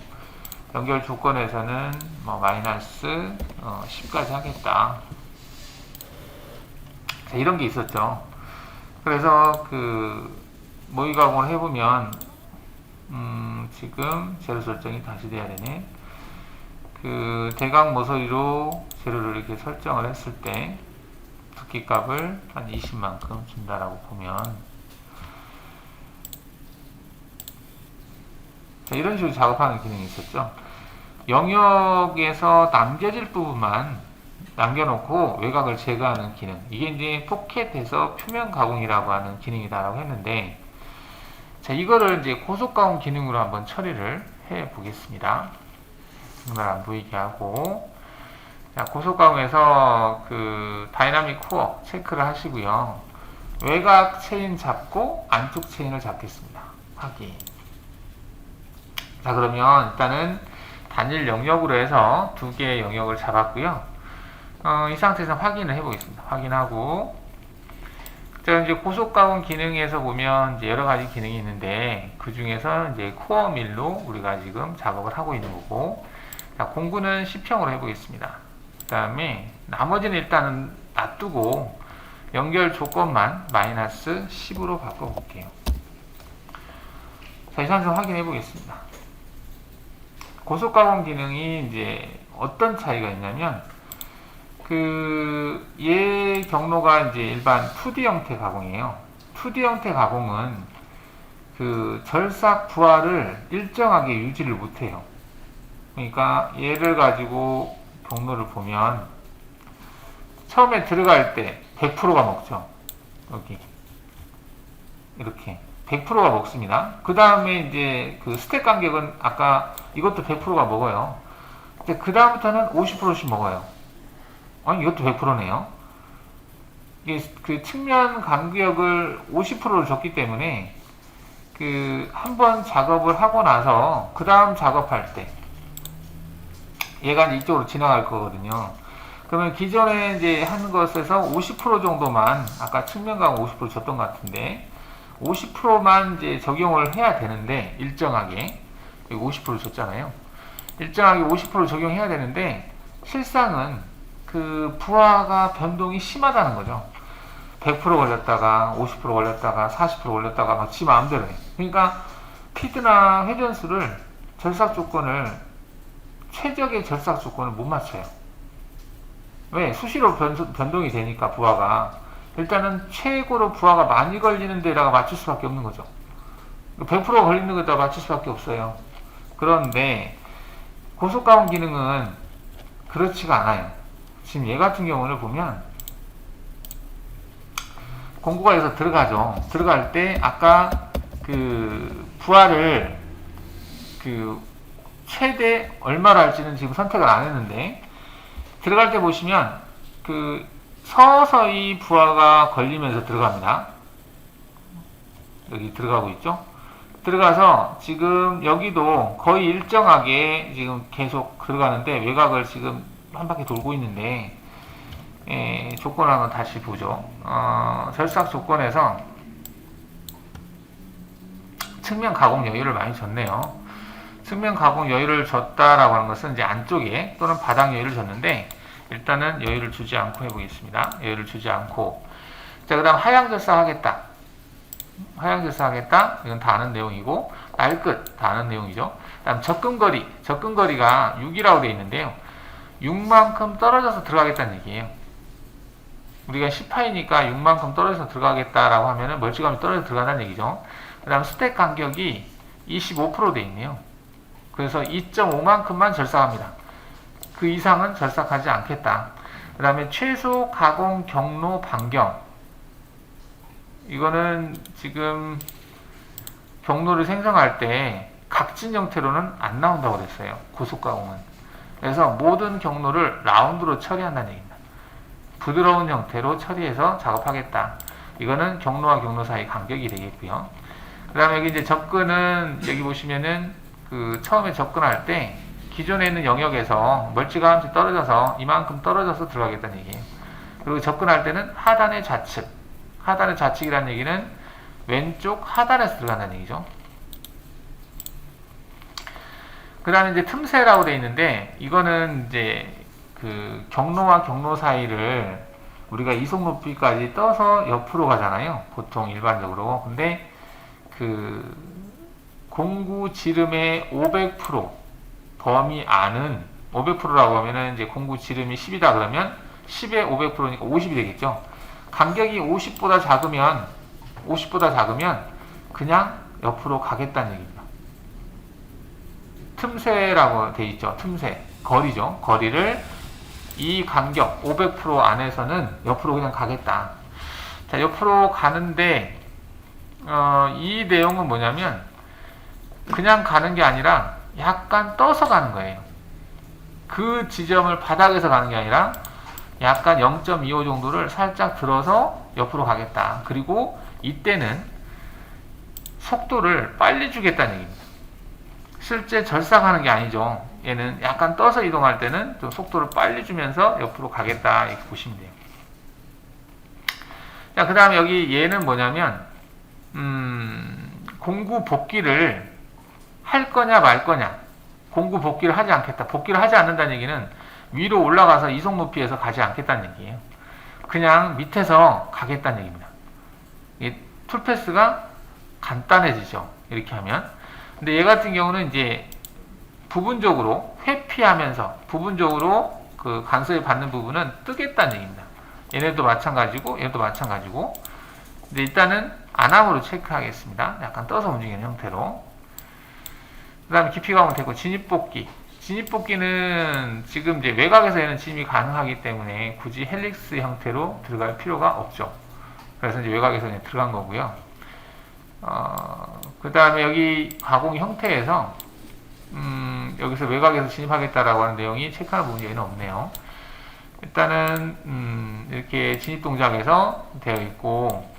연결 조건에서는 뭐 마이너스 10까지 하겠다. 자, 이런 게 있었죠. 그래서 그 모의 가공을 해보면 지금 재료 설정이 다시 돼야 되네. 그 대각 모서리로 재료를 이렇게 설정을 했을 때 두께값을 한 20만큼 준다라고 보면, 자, 이런 식으로 작업하는 기능이 있었죠. 영역에서 남겨질 부분만 남겨놓고 외곽을 제거하는 기능, 이게 이제 포켓에서 표면 가공이라고 하는 기능이다라고 했는데, 자, 이거를 이제 고속 가공 기능으로 한번 처리를 해 보겠습니다. 정말 안 보이게 하고, 자, 고속 가공에서 그 다이나믹 코어 체크를 하시고요. 외곽 체인 잡고 안쪽 체인을 잡겠습니다. 확인. 자, 그러면 일단은 단일 영역으로 해서 두 개의 영역을 잡았고요. 이 상태에서 확인을 해보겠습니다. 확인하고, 자, 이제 고속 가공 기능에서 보면 이제 여러 가지 기능이 있는데, 그 중에서 이제 코어 밀로 우리가 지금 작업을 하고 있는 거고, 자, 공구는 10평으로 해보겠습니다. 그 다음에 나머지는 일단은 놔두고 연결 조건만 마이너스 10으로 바꿔볼게요. 자, 이 상태에서 확인해 보겠습니다. 고속 가공 기능이 이제 어떤 차이가 있냐면, 얘 경로가 이제 일반 2D 형태 가공이에요. 2D 형태 가공은 그 절삭 부하를 일정하게 유지를 못해요. 그러니까 얘를 가지고 경로를 보면 처음에 들어갈 때 100%가 먹죠. 여기 이렇게 100%가 먹습니다. 그 다음에 이제 그 스택 간격은 아까 이것도 100%가 먹어요. 근데 그 다음부터는 50%씩 먹어요. 이것도 100%네요. 이게 그 측면 간격을 50%를 줬기 때문에 그 한번 작업을 하고 나서 그 다음 작업할 때 얘가 이쪽으로 지나갈 거거든요. 그러면 기존에 이제 한 것에서 50% 정도만, 아까 측면 가공 50% 줬던 것 같은데 50%만 이제 적용을 해야 되는데, 일정하게 50% 줬잖아요. 일정하게 50% 적용해야 되는데 실상은 그 부하가 변동이 심하다는 거죠. 100% 걸렸다가 50% 걸렸다가 40% 걸렸다가 막 지 마음대로 해. 그러니까 피드나 회전수를, 절삭 조건을, 최적의 절삭 조건을 못 맞춰요. 왜? 수시로 변동이 되니까 부하가. 일단은 최고로 부하가 많이 걸리는 데다가 맞출 수밖에 없는 거죠. 100% 걸리는 데다 맞출 수밖에 없어요. 그런데 고속 가공 기능은 그렇지가 않아요. 지금 얘 같은 경우를 보면 공구가 여기서 들어가죠. 들어갈 때 아까 그 부하를 그 최대 얼마로 할지는 지금 선택을 안 했는데, 들어갈 때 보시면 그 서서히 부하가 걸리면서 들어갑니다. 여기 들어가고 있죠. 들어가서 지금 여기도 거의 일정하게 지금 계속 들어가는데, 외곽을 지금 한 바퀴 돌고 있는데, 조건 한번 다시 보죠. 절삭 조건에서 측면 가공 여유를 많이 줬네요. 측면 가공 여유를 줬다라고 하는 것은 이제 안쪽에 또는 바닥 여유를 줬는데, 일단은 여유를 주지 않고 해보겠습니다. 여유를 주지 않고, 자, 그 다음 하향 절삭하겠다. 하향 절삭하겠다. 이건 다 아는 내용이고, 날끝 다 아는 내용이죠. 그 다음 접근거리. 접근거리가 6이라고 되어 있는데요. 6만큼 떨어져서 들어가겠다는 얘기예요. 우리가 10파이니까 6만큼 떨어져서 들어가겠다라고 하면은 멀찌감이 떨어져서 들어간다는 얘기죠. 그 다음 스택 간격이 25% 되어 있네요. 그래서 2.5만큼만 절삭합니다. 그 이상은 절삭하지 않겠다. 그 다음에 최소 가공 경로 반경. 이거는 지금 경로를 생성할 때 각진 형태로는 안 나온다고 그랬어요. 고속 가공은. 그래서 모든 경로를 라운드로 처리한다는 얘기입니다. 부드러운 형태로 처리해서 작업하겠다. 이거는 경로와 경로 사이 간격이 되겠고요. 그 다음에 여기 이제 접근은, 여기 보시면은 그 처음에 접근할 때 기존에 있는 영역에서 멀찌감치 떨어져서 이만큼 떨어져서 들어가겠다는 얘기예요. 그리고 접근할 때는 하단의 좌측. 하단의 좌측이라는 얘기는 왼쪽 하단에서 들어간다는 얘기죠. 그 다음에 이제 틈새라고 되어 있는데, 이거는 이제 그 경로와 경로 사이를 우리가 이속 높이까지 떠서 옆으로 가잖아요. 보통 일반적으로. 근데 그 공구 지름의 500% 범위 안은 500%라고 하면은 이제 공구 지름이 10이다 그러면 10에 500%니까 50이 되겠죠. 간격이 50보다 작으면 그냥 옆으로 가겠다는 얘기입니다. 틈새라고 돼 있죠. 틈새. 거리죠. 거리를 이 간격 500% 안에서는 옆으로 그냥 가겠다. 자, 옆으로 가는데 이 내용은 뭐냐면 그냥 가는 게 아니라 약간 떠서 가는 거예요. 그 지점을 바닥에서 가는 게 아니라 약간 0.25 정도를 살짝 들어서 옆으로 가겠다. 그리고 이때는 속도를 빨리 주겠다는 얘기입니다. 실제 절삭하는 게 아니죠. 얘는 약간 떠서 이동할 때는 좀 속도를 빨리 주면서 옆으로 가겠다 이렇게 보시면 돼요. 자, 그 다음에 여기 얘는 뭐냐면 공구 복귀를 할 거냐 말 거냐. 공구 복귀를 하지 않겠다. 복귀를 하지 않는다는 얘기는 위로 올라가서 이속 높이에서 가지 않겠다는 얘기예요. 그냥 밑에서 가겠다는 얘기입니다. 이 툴패스가 간단해지죠. 이렇게 하면. 근데 얘 같은 경우는 이제 부분적으로 회피하면서 부분적으로 그 간섭이 받는 부분은 뜨겠다는 얘기입니다. 얘네도 마찬가지고 얘도 마찬가지고. 근데 일단은 안함으로 체크하겠습니다. 약간 떠서 움직이는 형태로. 그 다음에 깊이가 오면 되고 진입복귀. 진입복귀는 지금 이제 외곽에서 얘는 진입이 가능하기 때문에 굳이 헬릭스 형태로 들어갈 필요가 없죠. 그래서 이제 외곽에서 이제 들어간 거고요. 그 다음에 여기 가공 형태에서 여기서 외곽에서 진입하겠다라고 하는 내용이 체크하는 부분이 얘는 없네요. 일단은 이렇게 진입 동작에서 되어 있고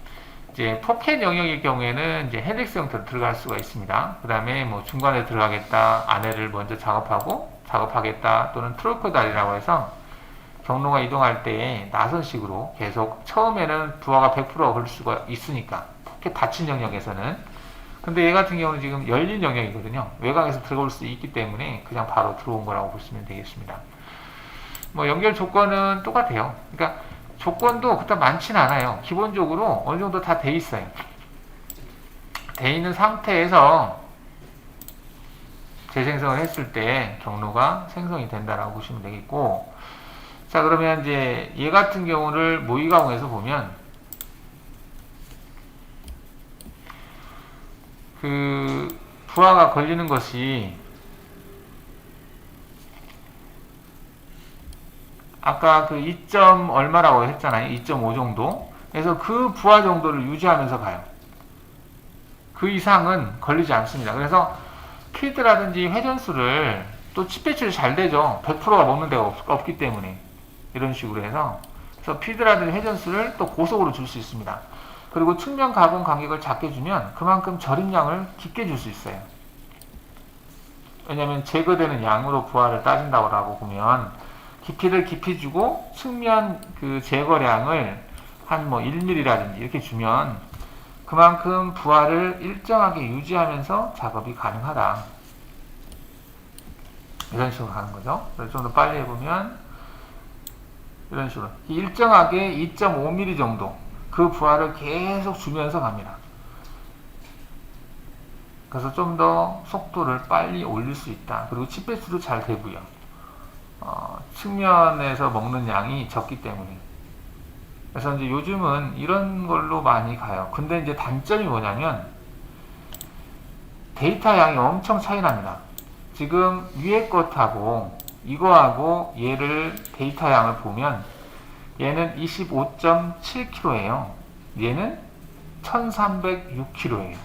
이제 포켓 영역일 경우에는 이제 헬릭스 형태로 들어갈 수가 있습니다. 그 다음에 뭐 중간에 들어가겠다, 안에를 먼저 작업하겠다 또는 트로크 다리라고 해서 경로가 이동할 때 나선식으로 계속 처음에는 부하가 100% 걸릴 수가 있으니까 포켓 닫힌 영역에서는. 근데 얘 같은 경우는 지금 열린 영역이거든요. 외곽에서 들어올 수 있기 때문에 그냥 바로 들어온 거라고 보시면 되겠습니다. 뭐 연결 조건은 똑같아요. 그러니까 조건도 그렇게 많지는 않아요. 기본적으로 어느 정도 다 돼 있어요. 돼 있는 상태에서 재생성을 했을 때 경로가 생성이 된다라고 보시면 되겠고, 자, 그러면 이제 얘 같은 경우를 모의 가공해서 보면 그 부하가 걸리는 것이 아까 그 2점 얼마라고 했잖아요. 2.5 정도. 그래서 그 부하 정도를 유지하면서 가요. 그 이상은 걸리지 않습니다. 그래서 필드라든지 회전수를 또 칩 배출이 잘 되죠. 100%가 먹는 데가 없기 때문에. 이런 식으로 해서 그래서 필드라든지 회전수를 또 고속으로 줄 수 있습니다. 그리고 측면 가공 간격을 작게 주면 그만큼 절임량을 깊게 줄 수 있어요. 왜냐하면 제거되는 양으로 부하를 따진다고 보면 깊이를 깊이 주고 측면 그 제거량을 한 뭐 1mm라든지 이렇게 주면 그만큼 부하를 일정하게 유지하면서 작업이 가능하다. 이런 식으로 가는 거죠. 그래서 좀 더 빨리 해보면 이런 식으로 일정하게 2.5mm 정도 그 부하를 계속 주면서 갑니다. 그래서 좀 더 속도를 빨리 올릴 수 있다. 그리고 칩 배수도 잘 되고요. 측면에서 먹는 양이 적기 때문에. 그래서 이제 요즘은 이런 걸로 많이 가요. 근데 이제 단점이 뭐냐면 데이터 양이 엄청 차이 납니다. 지금 위에 것하고 이거하고 얘를 데이터 양을 보면 얘는 25.7kg예요. 얘는 1306kg예요.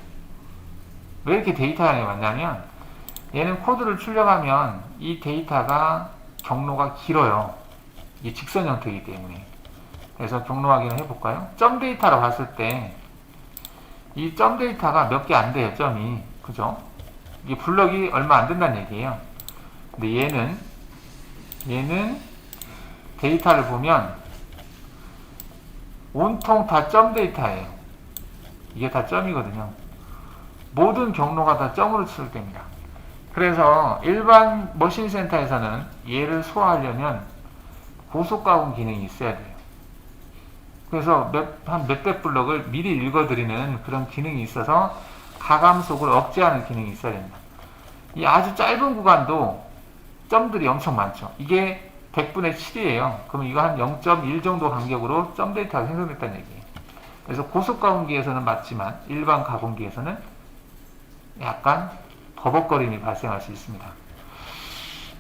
왜 이렇게 데이터 양이 많냐면 얘는 코드를 출력하면 이 데이터가 경로가 길어요. 이게 직선 형태이기 때문에. 그래서 경로 확인을 해볼까요? 점 데이터로 봤을 때 이 점 데이터가 몇 개 안 돼요. 점이. 그죠? 이게 블럭이 얼마 안 된다는 얘기예요. 근데 얘는 데이터를 보면 온통 다 점 데이터예요. 이게 다 점이거든요. 모든 경로가 다 점으로 출력됩니다. 그래서 일반 머신 센터에서는 얘를 소화하려면 고속 가공 기능이 있어야 돼요. 그래서 한 몇백 블럭을 미리 읽어드리는 그런 기능이 있어서 가감속을 억제하는 기능이 있어야 됩니다. 이 아주 짧은 구간도 점들이 엄청 많죠. 이게 100분의 7이에요. 그럼 이거 한 0.1 정도 간격으로 점 데이터가 생성됐다는 얘기예요. 그래서 고속 가공기에서는 맞지만 일반 가공기에서는 약간 버벅거림이 발생할 수 있습니다.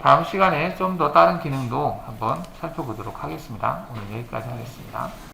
다음 시간에 좀 더 다른 기능도 한번 살펴보도록 하겠습니다. 오늘 여기까지 하겠습니다.